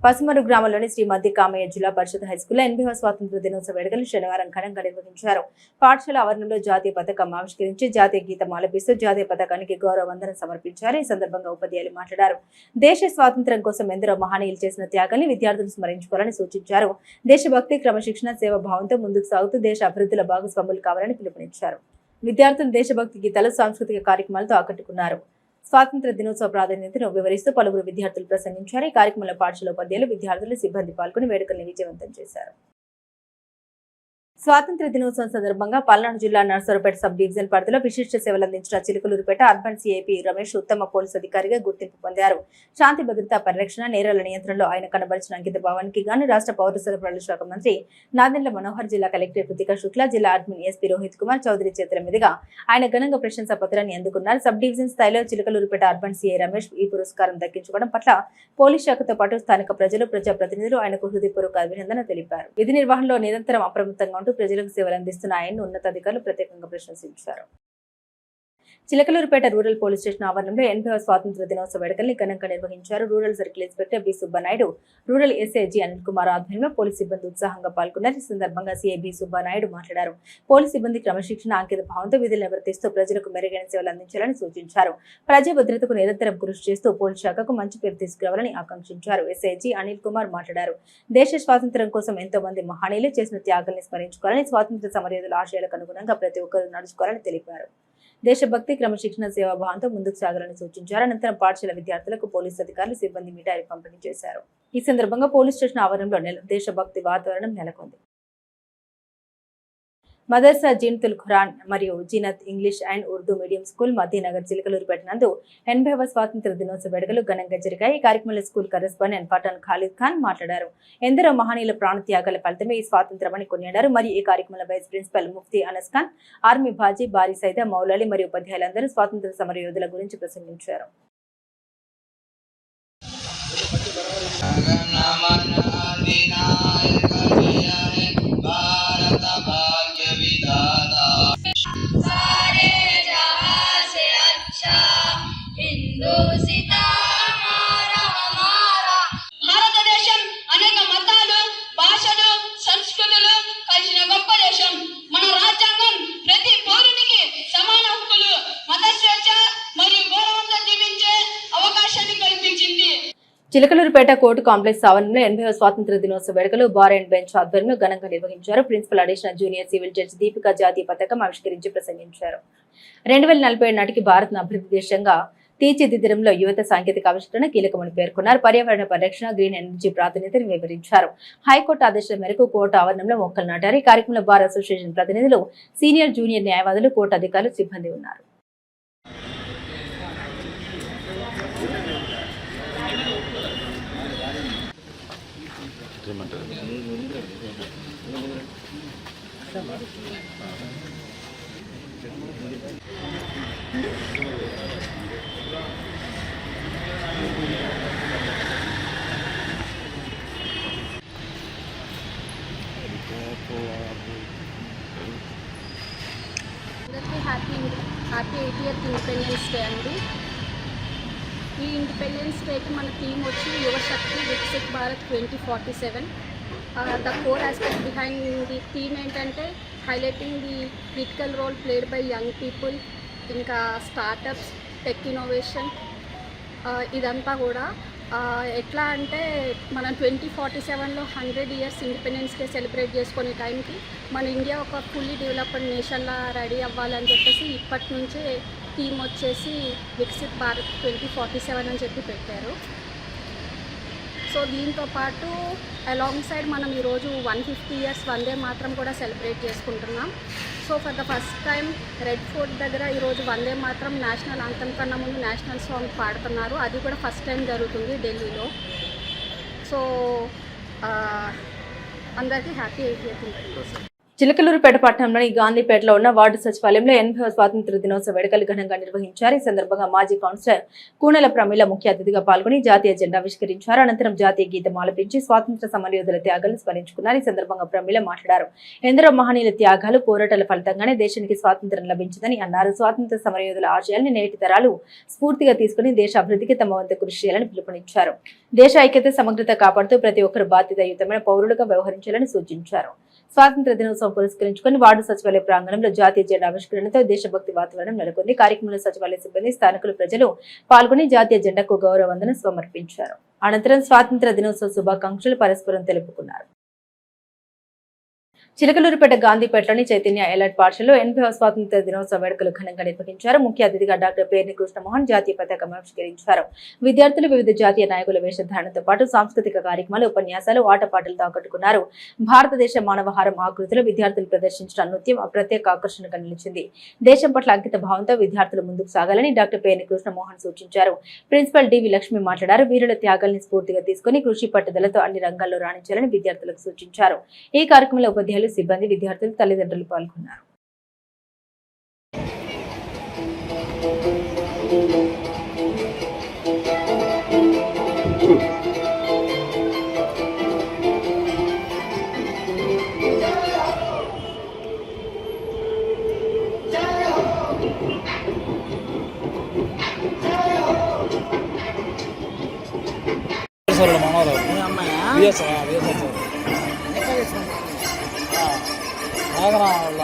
పసుమరు గ్రామంలోని శ్రీ మధ్య కామయ్య జిల్లా పరిషత్ హైస్కూల్లో 80వ స్వాతంత్ర దినోత్సవ వేడుకలు శనివారం ఘనంగా నిర్వహించారు. పాఠశాల ఆవరణలో జాతీయ పతాకం ఆవిష్కరించి జాతీయ గీతం ఆలపిస్తూ జాతీయ పతాకానికి గౌరవ వందనం సమర్పించారు. ఈ సందర్భంగా ఉపాధ్యాయులు మాట్లాడారు. దేశ స్వాతంత్ర్యం కోసం ఎందరో మహనీయులు చేసిన త్యాగాన్ని విద్యార్థులు స్మరించుకోవాలని సూచించారు. దేశభక్తి, క్రమశిక్షణ, సేవాభావంతో ముందుకు సాగుతూ దేశ అభివృద్ధిలో భాగస్వాములు కావాలని పిలుపునిచ్చారు. విద్యార్థులు దేశభక్తి గీతాలు, సాంస్కృతిక కార్యక్రమాలతో ఆకట్టుకున్నారు. స్వాతంత్ర దినోత్సవ ప్రాధాన్యతను వివరిస్తూ పలువురు విద్యార్థులు ప్రసంగించారు. ఈ కార్యక్రమంలో పాఠశాల ఉపాధ్యాయులు, విద్యార్థులు, సిబ్బంది పాల్గొని వేడుకల్ని విజయవంతం చేశారు. స్వాతంత్ర దినోత్సవం సందర్భంగా పల్నాడు జిల్లా నర్సరావుపేట సబ్ డివిజన్ పరిధిలో విశిష్ట సేవలు అందించిన చిలుకలూరుపేట అర్బన్ సిఐపి రమేష్ ఉత్తమ పోలీసు అధికారిగా గుర్తింపు పొందారు. శాంతి భద్రతా పరిరక్షణ, నేరాల నియంత్రణలో ఆయన కనబరిచిన అంకిత భావానికి గాను రాష్ట్ర పౌర సరఫరాల శాఖ మంత్రి నాదెండ్ల మనోహర్, జిల్లా కలెక్టర్ కృతికా శుక్లా, జిల్లా అడ్మిన్ ఎస్పీ రోహిత్ కుమార్ చౌదరి చేతుల మీదుగా ఆయన ఘనంగా ప్రశంసా పత్రాన్ని అందుకున్నారు. సబ్ డివిజన్ స్థాయిలో చిలుకలూరుపేట అర్బన్ సిఐ రమేష్ ఈ పురస్కారం దక్కించుకోవడం పట్ల పోలీస్ శాఖతో పాటు స్థానిక ప్రజలు, ప్రజాప్రతినిధులు ఆయనకు హృదయపూర్వక అభినందన తెలిపారు. విధి నిర్వహణలో నిరంతరం అప్రమత్తంగా ఉంటూ ప్రజలకు సేవలు అందిస్తున్న ఆయన్ను ఉన్నతాధికారులు ప్రత్యేకంగా ప్రశంసించారు. చిలకలూరుపేట రూరల్ పోలీస్ స్టేషన్ ఆవరణంలో 80వ స్వాతంత్ర దినోత్సవ వేడుకల్ని ఘనంగా నిర్వహించారు. Rural circle inspector B Subbanaidu, rural SI G Anil Kumar ఆధ్వర్యంలో పోలీస్ సిబ్బంది ఉత్సాహంగా పాల్గొన్నారు. ఈ సందర్భంగా సిఐ బి సుబ్బనాయుడు మాట్లాడారు. పోలీస్ సిబ్బంది క్రమశిక్షణ, అంకిత భావంతో విధులు నిర్వర్తిస్తూ ప్రజలకు మెరుగైన సేవలు అందించాలని సూచించారు. ప్రజా భద్రతకు నిరంతరం కృషి చేస్తూ పోలీస్ శాఖకు మంచి పేరు తీసుకురావాలని ఆకాంక్షించారు. ఎస్ఐ జి అనిల్ కుమార్ మాట్లాడారు. దేశ స్వాతంత్ర్యం కోసం ఎంతో మంది మహనీయులు చేసిన త్యాగాల్ని స్మరించుకోవాలని, స్వాతంత్ర్య సమరయోధుల ఆశయాలకు అనుగుణంగా ప్రతి ఒక్కరూ నడుచుకోవాలని తెలిపారు. దేశభక్తి, క్రమశిక్షణ, సేవాభావంతో ముందుకు సాగాలని సూచించారు. అనంతరం పాఠశాల విద్యార్థులకు పోలీసు అధికారులు, సిబ్బంది మిఠాయి పంపిణీ చేశారు. ఈ సందర్భంగా పోలీస్ స్టేషన్ ఆవరణంలో దేశభక్తి వాతావరణం నెలకొంది. మదర్సా జీనతుల్ ఖురాన్ మరియు Zeenath English and Urdu medium school Madhyanagar Chilakaluripet నందు 80వ స్వాతంత్ర దినోత్సవ వేడుకలు ఘనంగా జరిగాయి. ఈ కార్యక్రమంలో స్కూల్ కరెస్పాండెంట్ పఠాన్ ఖాలిద్ ఖాన్ మాట్లాడారు. ఎందరో మహనీయుల ప్రాణత్యాగాల ఫలితమే ఈ స్వాతంత్రమని కొనియాడారు. మరియు ఈ కార్యక్రమంలో వైస్ ప్రిన్సిపల్ ముఫ్తీ అనస్ ఖాన్, ఆర్మీ బాజీ, బారీ సైదా, మౌలాలి మరియు ఉపాధ్యాయులందరూ స్వాతంత్ర సమర యోధుల గురించి ప్రసంగించారు. భారతదేశం అనేక మతాలు, భాషలు, సంస్కృతులు కలిసిన గొప్ప దేశం. మన రాజ్యాంగం ప్రతి పౌరునికి సమాన హక్కులు, మత స్వేచ్ఛ మరియు గౌరవంతో జీవించే అవకాశాన్ని కల్పించింది. చిలకలూరుపేట కోర్టు కాంప్లెక్స్ ఆవరణలో 80వ స్వాతంత్ర దినోత్సవ వేడుకలు బార్ అండ్ బెంచ్ ఆధ్వర్యంలో ఘనంగా నిర్వహించారు. Principal additional junior civil judge Deepika జాతీయ పతాకం ఆవిష్కరించి ప్రసంగించారు. 2047 నాటికి భారత్ను అభివృద్ధి దేశంగా తీర్చిదిద్దడంలో యువత సాంకేతిక ఆవిష్కరణ కీలకమని పేర్కొన్నారు. పర్యావరణ పరిరక్షణ, గ్రీన్ ఎనర్జీ ప్రాతినిధ్యం వివరించారు. హైకోర్టు ఆదేశాల మేరకు కోర్టు ఆవరణంలో మొక్కలు నాటారు. ఈ కార్యక్రమంలో బార్ అసోసియేషన్ ప్రతినిధులు, సీనియర్ జూనియర్ న్యాయవాదులు, కోర్టు అధికారులు, సిబ్బంది ఉన్నారు. హ్యాపీ 80th ఇండిపెండెన్స్ డే అండి. ఈ ఇండిపెండెన్స్ డేకి మన థీమ్ వచ్చి Yuvashakti Viksit Bharat 2047. The core aspect behind the theme ఏంటంటే highlighting the critical role played by young people, ఇంకా స్టార్టప్స్, టెక్ ఇన్నోవేషన్. ఇదంతా కూడా ఎట్లా అంటే మనం 2047లో 100 years ఇండిపెండెన్స్ డే సెలబ్రేట్ చేసుకునే టైంకి మన ఇండియా ఒక ఫుల్లీ డెవలప్డ్ నేషన్లా రెడీ అవ్వాలని చెప్పేసి ఇప్పటి నుంచే థీమ్ వచ్చేసి వికసిత్ భారత్ 2047 అని చెప్పి పెట్టారు. సో దీంతో పాటు అలాంగ్ సైడ్ మనం ఈరోజు 150 years వందే మాత్రం కూడా సెలబ్రేట్ చేసుకుంటున్నాం. So for the first time red fort దగ్గర ఈరోజు వందే మాత్రం నేషనల్ అంతం కన్నా ముందు నేషనల్ సాంగ్ పాడుతున్నారు. అది కూడా ఫస్ట్ టైం జరుగుతుంది ఢిల్లీలో. సో అందరికీ హ్యాపీ 80th. చిలకలూరుపేట పట్టణంలోని గాంధీపేటలో ఉన్న వార్డు సచివాలయంలో 80వ స్వాతంత్ర దినోత్సవ వేడుకలు ఘనంగా నిర్వహించారు. ఈ సందర్భంగా మాజీ కౌన్సిలర్ కూనెల ప్రమీల ముఖ్య అతిథిగా పాల్గొని జాతీయ జెండా ఆవిష్కరించారు. అనంతరం జాతీయ గీతం ఆలపించి స్వాతంత్ర సమరయోధుల త్యాగాలను స్మరించుకున్నారు. ఈ సందర్భంగా ప్రమీల మాట్లాడారు. ఎందరో మహనీయుల త్యాగాలు, పోరాటాల ఫలితంగానే దేశానికి స్వాతంత్ర్యం లభించిందని అన్నారు. స్వాతంత్ర సమరయోధుల ఆశయాల్ని నేటి తరాలు స్ఫూర్తిగా తీసుకుని దేశ అభివృద్ధికి తమ వంతు కృషి చేయాలని పిలుపునిచ్చారు. దేశ ఐక్యత, సమగ్రత కాపాడుతూ ప్రతి ఒక్కరు బాధ్యతాయుతమైన పౌరులుగా వ్యవహరించాలని సూచించారు. స్వాతంత్ర దినోత్సవం పురస్కరించుకుని వార్డు సచివాలయ ప్రాంగణంలో జాతీయ జెండా ఆవిష్కరణతో దేశభక్తి వాతావరణం నెలకొంది. కార్యక్రమంలో సచివాలయ సిబ్బంది, స్థానికులు, ప్రజలు పాల్గొని జాతీయ జెండాకు గౌరవ వందనం సమర్పించారు. అనంతరం స్వాతంత్ర దినోత్సవ శుభాకాంక్షలు పరస్పరం తెలుపుకున్నారు. చిలకలూరుపేట గాంధీపేటలోని చైతన్య ఎలర్ట్ పాఠశాలలో 80వ స్వాతంత్ర దినోత్సవ వేడుకలు ఘనంగా నిర్వహించారు. ముఖ్య అతిథిగా డాక్టర్ పేర్ని కృష్ణమోహన్ జాతీయ పతాకం ఆవిష్కరించారు. విద్యార్థులు వివిధ జాతీయ నాయకుల వేషధారణతో పాటు సాంస్కృతిక కార్యక్రమాలు, ఉపన్యాసాలు, ఆటపాటలతో ఆకట్టుకున్నారు. భారతదేశ మానవహారం ఆకృతిలో విద్యార్థులు ప్రదర్శించిన నృత్యం ప్రత్యేక ఆకర్షణగా నిలిచింది. దేశం పట్ల అంకిత భావంతో విద్యార్థులు ముందుకు సాగాలని డాక్టర్ పేర్ని కృష్ణమోహన్ సూచించారు. ప్రిన్సిపల్ డివి లక్ష్మి మాట్లాడారు. వీరుల త్యాగాల్ని స్ఫూర్తిగా తీసుకుని కృషి పట్టుదలతో అన్ని రంగాల్లో రాణించాలని విద్యార్థులకు సూచించారు. ఈ కార్యక్రమంలో ఉపాధ్యాయులు, సిబ్బంది, విద్యార్థులు, తల్లిదండ్రులు పాల్గొన్నారు. విఎస్ఆర్ మనోరావు విఎస్ఆర్ వాళ్ళ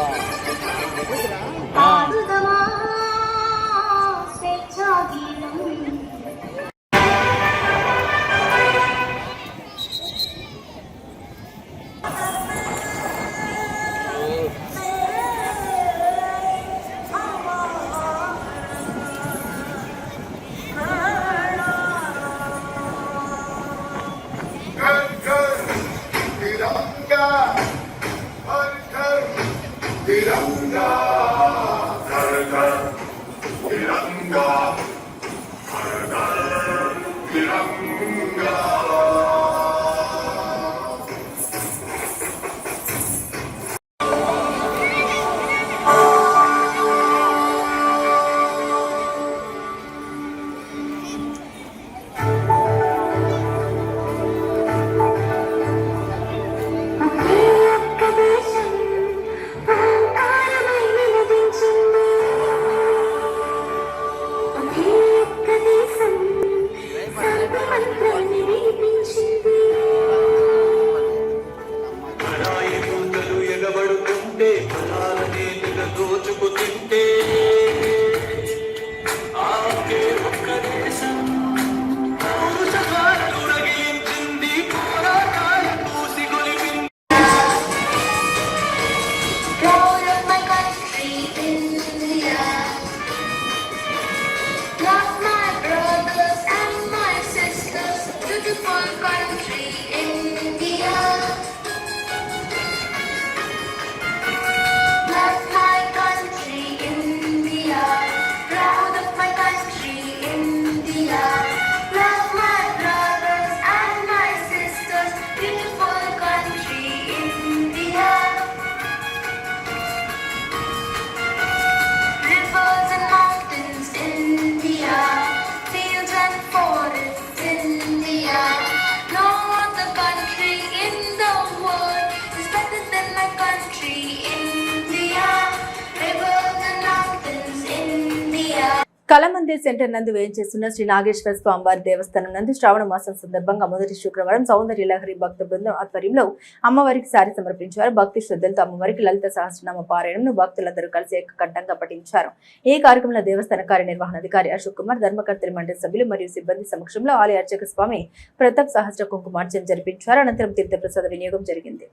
కళమందిర్ సెంటర్ నందు వేయించేస్తున్న శ్రీ నాగేశ్వర స్వామివారి దేవస్థానం నందు శ్రావణ మాసం సందర్భంగా మొదటి శుక్రవారం సౌందర్య లహరి భక్త బృందం ఆధ్వర్యంలో అమ్మవారికి సారి సమర్పించారు. భక్తి శ్రద్ధలతో అమ్మవారికి లలిత సహస్రనామ పారాయణను భక్తులందరూ కలిసి ఏకకంఠంగా పఠించారు. ఈ కార్యక్రమంలో దేవస్థాన కార్యనిర్వహణాధికారి అశోక్ కుమార్, ధర్మకర్తల మండలి సభ్యులు మరియు సిబ్బంది సమక్షంలో ఆలయ అర్చక స్వామి ప్రతాప్ సహస్ర కుంకుమార్చన జరిపించారు. అనంతరం తీర్థప్రసాద వినియోగం జరిగింది.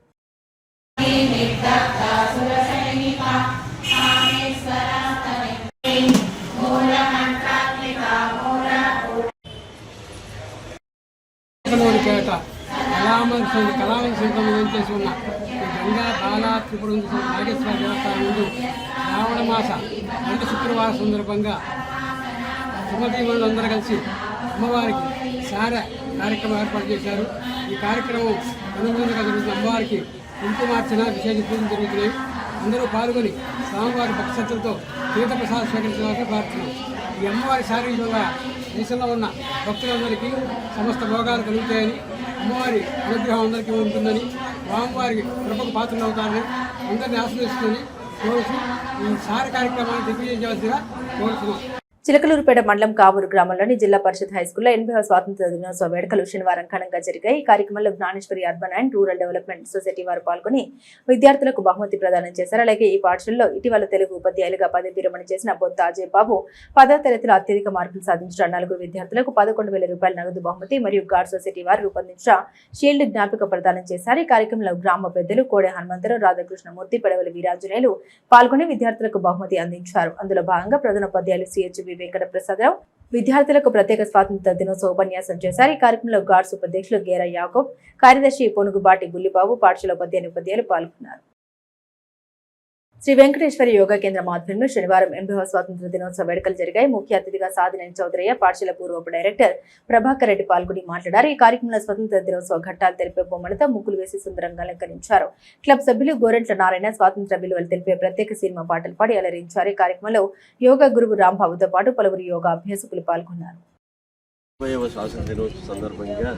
పేట కళామంది శిల్పం చేసి ఉన్న గంగా బాలా త్రిపుర నాగేశ్వర దేవస్థానం ముందు శ్రావణ మాస మొదటి శుక్రవారం సందర్భంగా సుమదీవులు అందరూ కలిసి అమ్మవారికి సార కార్యక్రమం ఏర్పాటు చేశారు. ఈ కార్యక్రమం అనుగుణంగా జరుగుతున్న అమ్మవారికి కుంకుమార్చన విశేష పూజలు జరుగుతున్నాయి. అందరూ పాల్గొని స్వామివారి భక్తులతో తీర్థప్రసాద స్వీకరించడానికి ప్రార్థన. ఈ అమ్మవారి శారీరకంగా దేశంలో ఉన్న భక్తులందరికీ సమస్త భోగాలు కలుగుతాయని, అమ్మవారి అనుగ్రహం అందరికీ ఉంటుందని, స్వామివారికి కృపకు పాత్రలు అవుతారని అందరినీ ఆశీర్వదిస్తుందని కోరుతూ ఈ సారి కార్యక్రమాన్ని దిగ్విజయం చేయాల్సిందిగా కోరుతున్నాం. చిలకలూరుపేట మండలం కావూరు గ్రామంలోని జిల్లా పరిషత్ హైస్కూల్లో 80వ స్వాతంత్ర దినోత్సవ వేడుకలు శనివారం ఘనంగా జరిగాయి. ఈ కార్యక్రమంలో Gnaneshwari urban and rural development society వారు పాల్గొని విద్యార్థులకు బహుమతి ప్రదానం చేశారు. అలాగే ఈ పాఠశాలలో ఇటీవల తెలుగు ఉపాధ్యాయులుగా పదవి విరమణ చేసిన బొత్త అజయ్ బాబు 10వ తరగతిలో అత్యధిక మార్కులు సాధించిన 4 విద్యార్థులకు 11,000 రూపాయల నగదు బహుమతి మరియు గాడ్ సొసైటీ వారు రూపొందించిన షీల్డ్ జ్ఞాపిక ప్రదానం చేశారు. ఈ కార్యక్రమంలో గ్రామ పెద్దలు కోడే హనుమంతరావు, రాధాకృష్ణమూర్తి, పెడవలి వీరాంజనేయులు పాల్గొని విద్యార్థులకు బహుమతి అందించారు. అందులో భాగంగా ప్రధానోపాధ్యాయులు సిహెచ్వి వెంకట ప్రసాదరావు విద్యార్థులకు ప్రత్యేక స్వాతంత్ర దినోత్సవ ఉపన్యాసం చేశారు. ఈ కార్యక్రమంలో గాడ్స్ ఉపాధ్యక్షులు గేర యాకోబ్, కార్యదర్శి పొనుగుబాటి బుల్లిబాబు, పాఠశాల ఉపాధ్యాయులు పాల్గొన్నారు. శ్రీ వెంకటేశ్వర యోగా కేంద్రం ఆధ్వర్యంలో శనివారం 80వ స్వాతంత్ర దినోత్సవ వేడుకలు జరిగాయి. ముఖ్య అతిథిగా సాదినేని చౌదరయ్య, పాఠశాల పూర్వపు డైరెక్టర్ ప్రభాకర్ రెడ్డి పాల్గొని మాట్లాడారు. ఈ కార్యక్రమంలో స్వాతంత్ర దినోత్సవ ఘట్టాలు తెలిపే బొమ్మలతో ముగ్గులు వేసి సుందరంగా అలంకరించారు. క్లబ్ సభ్యులు గోరెంట్ల నారాయణ స్వాతంత్ర విలువలు తెలిపే ప్రత్యేక సినిమా పాటలు పాడి అలరించారు. ఈ కార్యక్రమంలో యోగా గురువు రాంబాబుతో పాటు పలువురు యోగా అభ్యాసకులు పాల్గొన్నారు. స్వాతంత్ర దినోత్సవ సందర్భంగా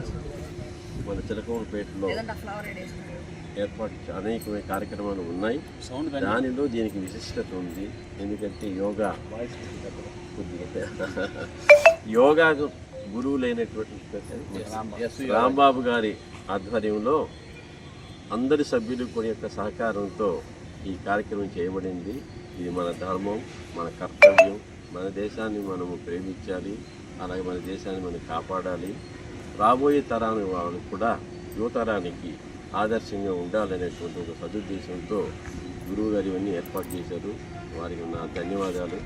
మన చిలకలూరుపేటలో ఏర్పాటు అనేకమైన కార్యక్రమాలు ఉన్నాయి. దానిలో దీనికి విశిష్టత ఉంది. ఎందుకంటే యోగా గురువులైనటువంటి రాంబాబు గారి ఆధ్వర్యంలో అందరి సభ్యులు కొన్ని యొక్క సహకారంతో ఈ కార్యక్రమం చేయబడింది. ఇది మన ధర్మం, మన కర్తవ్యం. మన దేశాన్ని మనము ప్రేమించాలి, అలాగే మన దేశాన్ని మనం కాపాడాలి. రాబోయే తరానికి వాళ్ళకు కూడా యువతరానికి ఆదర్శంగా ఉండాలనేటువంటి ఒక సదుద్దేశంతో గురువు గారు ఇవన్నీ ఏర్పాటు చేశారు. వారికి నా ధన్యవాదాలు.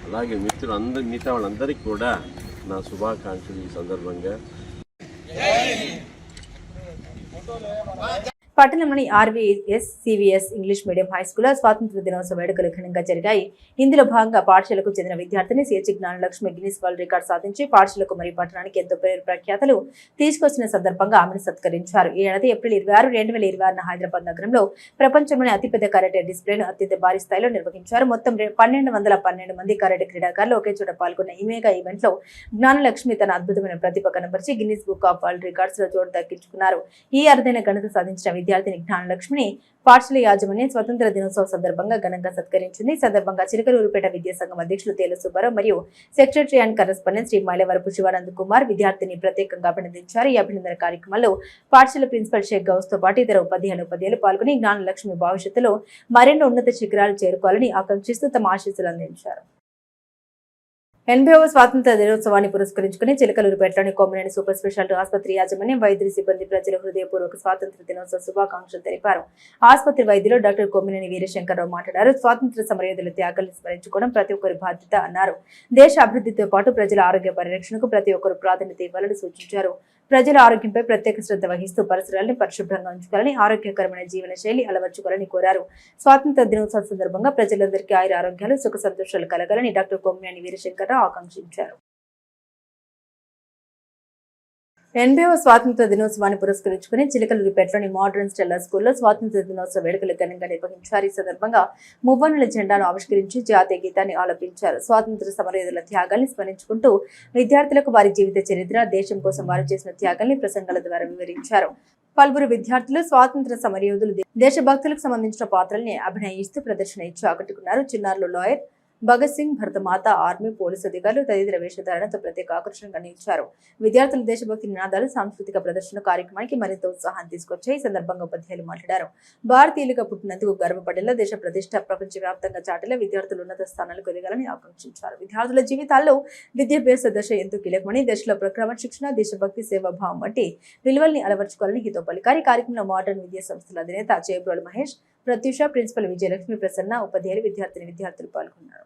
అలాగే మిగతా వాళ్ళందరికీ కూడా నా శుభాకాంక్షలు ఈ సందర్భంగా. పట్టణంలోని RVS CVS English medium high స్కూల్లో స్వాతంత్ర దినోత్సవ వేడుకలు ఘనంగా జరిగాయి. ఇందులో భాగంగా పాఠశాలకు చెందిన విద్యార్థిని CH Gnanalakshmi Guinness world record సాధించి పాఠశాలకు మరియు పట్టణానికి ఎంతో పేరు ప్రఖ్యాతలు తీసుకొచ్చిన సందర్భంగా ఆమెను సత్కరించారు. ఈ ఏడాది ఏప్రిల్ 26, 2026 హైదరాబాద్ నగరంలో ప్రపంచంలోని అతిపెద్ద కరాటే డిస్ప్లేను అత్యంత భారీ స్థాయిలో నిర్వహించారు. మొత్తం 1212 మంది కరాటే క్రీడాకారులు ఒకే చోట పాల్గొన్న ఈ మెగా ఈవెంట్ లో జ్ఞానలక్ష్మి తన అద్భుతమైన ప్రతిభ కనబరిచి Guinness book of world records లో చోటు దక్కించుకున్నారు. ఈ అరుదైన ఘనత సాధించిన విద్యార్థిని జ్ఞానలక్ష్మిని పాఠశాల యాజమాన్యం స్వతంత్ర దినోత్సవం సందర్భంగా ఘనంగా సత్కరించింది. సందర్భంగా చిలకలూరుపేట విద్యా సంఘం అధ్యక్షులు తేల సుబ్బారావు మరియు secretary and correspondent Sri Mylavarapu Shivanand Kumar విద్యార్థిని ప్రత్యేకంగా అభినందించారు. ఈ అభినందన కార్యక్రమంలో పాఠశాల ప్రిన్సిపల్ షేక్ గౌస్ తో పాటు ఇతర ఉపాధ్యాయులు పాల్గొని జ్ఞానలక్ష్మి భవిష్యత్తులో మరెన్నో ఉన్నత శిఖరాలు చేరుకోవాలని ఆకాంక్షిస్తూ తమ ఆశీస్సులు అందించారు. 80వ స్వాతంత్ర దినోత్సవాన్ని పురస్కరించుకుని చిలకలూరుపేటలోని కొమ్మినేని సూపర్ స్పెషాలిటీ ఆసుపత్రి యాజమాన్యం వైద్యులు సిబ్బంది ప్రజలు హృదయపూర్వక స్వాతంత్ర దినోత్సవ శుభాకాంక్షలు తెలిపారు. ఆసుపత్రి వైద్యులు డాక్టర్ కొమ్మినేని వీరశంకర్రావు మాట్లాడారు. స్వాతంత్ర సమరయోధుల త్యాగాలను స్మరించుకోవడం ప్రతి ఒక్కరి బాధ్యత అన్నారు. దేశ అభివృద్ధితో పాటు ప్రజల ఆరోగ్య పరిరక్షణకు ప్రతి ఒక్కరు ప్రాధాన్యత ఇవ్వాలని సూచించారు. ప్రజల ఆరోగ్యంపై ప్రత్యేక శ్రద్ధ వహిస్తూ పరిసరాలను పరిశుభ్రంగా ఉంచుకోవాలని, ఆరోగ్యకరమైన జీవన శైలి అలవర్చుకోవాలని కోరారు. స్వాతంత్ర దినోత్సవం సందర్భంగా ప్రజలందరికీ ఆయుర ఆరోగ్యాలు, సుఖ సంతోషాలు కలగాలని డాక్టర్ కొమ్మినేని వీరశంకర్రావు ఆకాంక్షించారు. 80వ స్వాతంత్ర దినోత్సవాన్ని పురస్కరించుకుని చిలకలూరుపేటలోని మోడర్న్ స్టెల్లా స్కూల్లో స్వాతంత్ర దినోత్సవ వేడుకలు ఘనంగా నిర్వహించారు. ఈ సందర్భంగా మువ్వన్నెల జెండాను ఆవిష్కరించి జాతీయ గీతాన్ని ఆలపించారు. స్వాతంత్ర సమరయోధుల త్యాగాల్ని స్మరించుకుంటూ విద్యార్థులకు వారి జీవిత చరిత్ర, దేశం కోసం వారు చేసిన త్యాగాల్ని ప్రసంగాల ద్వారా వివరించారు. పలువురు విద్యార్థులు స్వాతంత్ర సమరయోధులు దేశభక్తులకు సంబంధించిన పాత్రల్ని అభినయిస్తూ ప్రదర్శన ఇచ్చి ఆకట్టుకున్నారు. చిన్నారులు lawyer Bhagat Singh, Bharatmata, army, police అధికారులు తదితర వేషధారణతో ప్రత్యేక ఆకర్షణగా నిలిచారు. విద్యార్థుల దేశభక్తి నినాదాలు సాంస్కృతిక ప్రదర్శన కార్యక్రమానికి మరింత ఉత్సాహాన్ని తీసుకొచ్చాయి. ఈ సందర్భంగా ఉపాధ్యాయులు మాట్లాడారు. భారతీయులుగా పుట్టినందుకు గర్వపడేలా దేశ ప్రతిష్ట ప్రపంచవ్యాప్తంగా చాటేలా విద్యార్థులు ఉన్నత స్థానాలకు ఎదగాలని ఆకాంక్షించారు. విద్యార్థుల జీవితాల్లో విద్యాభ్యాస దశ ఎంతో కీలకమని, దశలో క్రమశిక్షణ, దేశభక్తి, సేవాభావం వంటి విలువల్ని అలవర్చుకోవాలని హితో పలికారు. ఈ కార్యక్రమంలో మోడర్న్ విద్యా సంస్థల అధినేత చేబ్రోలు మహేష్, ప్రత్యూష, ప్రిన్సిపల్ విజయలక్ష్మి ప్రసన్న, ఉపాధ్యాయులు, విద్యార్థులు పాల్గొన్నారు.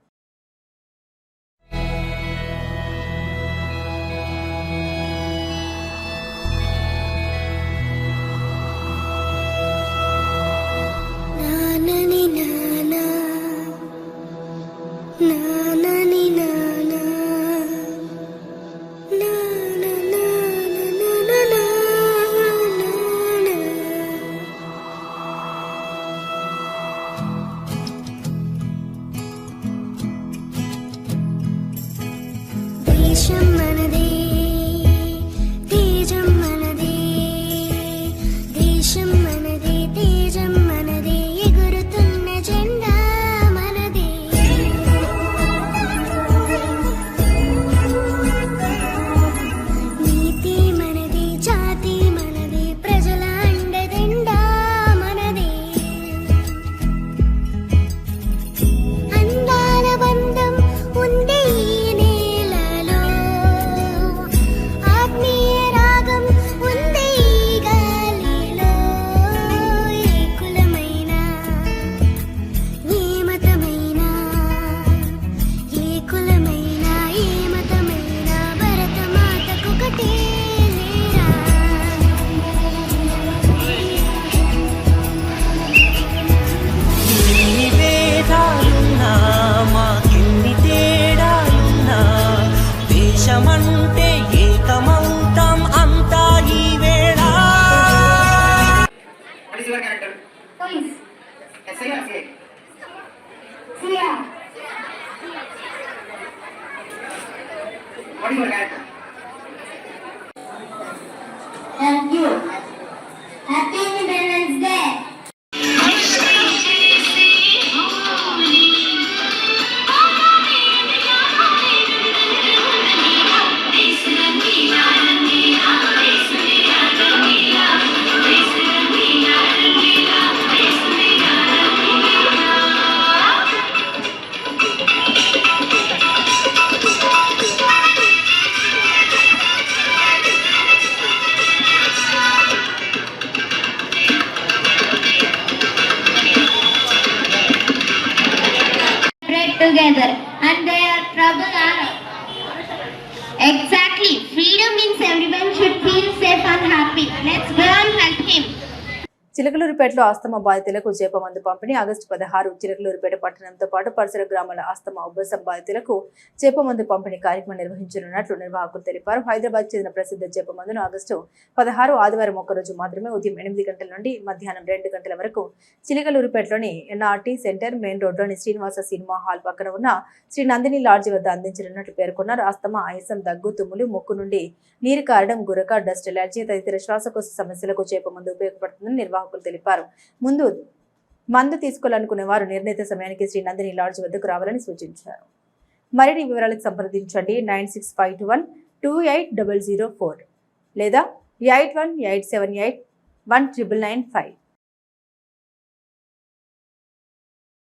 together and their trouble are exactly. Freedom means everyone should feel safe and happy. Let's go and help him. చిలకలూరుపేటలో ఆస్తమా బాధితులకు చేపమందు పంపిణీ. ఆగస్టు 16 చిలకలూరుపేట పట్టణంతో పాటు పరిసర గ్రామాల ఆస్తమా ఉబ్బసం బాధితులకు చేపమందు పంపిణీ కార్యక్రమం నిర్వహించనున్నట్లు నిర్వాహకులు తెలిపారు. హైదరాబాద్ చెందిన ప్రసిద్ధ చేపమందును ఆగస్టు 16 ఆదివారం ఒక్కరోజు మాత్రమే ఉదయం 8 గంటల నుండి మధ్యాహ్నం 2 గంటల వరకు చిలకలూరుపేటలోని ఎన్ఆర్టీ సెంటర్ మెయిన్ రోడ్లోని శ్రీనివాస సినిమా హాల్ పక్కన ఉన్న శ్రీ నందిని లాడ్జి వద్ద అందించనున్నట్లు పేర్కొన్నారు. ఆస్తమా, ఆయాసం, దగ్గు, తుమ్ములు, ముక్కు నుండి నీరు కారడం, గురక, డస్ట్ ఎలర్జీ తదితర శ్వాసకోశ సమస్యలకు చేపమందు ఉపయోగపడుతుందని నిర్వాహకులు తెలిపారు. మందు తీసుకోవాలనుకునే వారు నిర్ణీత సమయానికి శ్రీ నందిని లాడ్జ్ వద్దకు రావాలని సూచించారు. మరిన్ని వివరాలకు సంప్రదించండి 9651280004 లేదా 8187819995.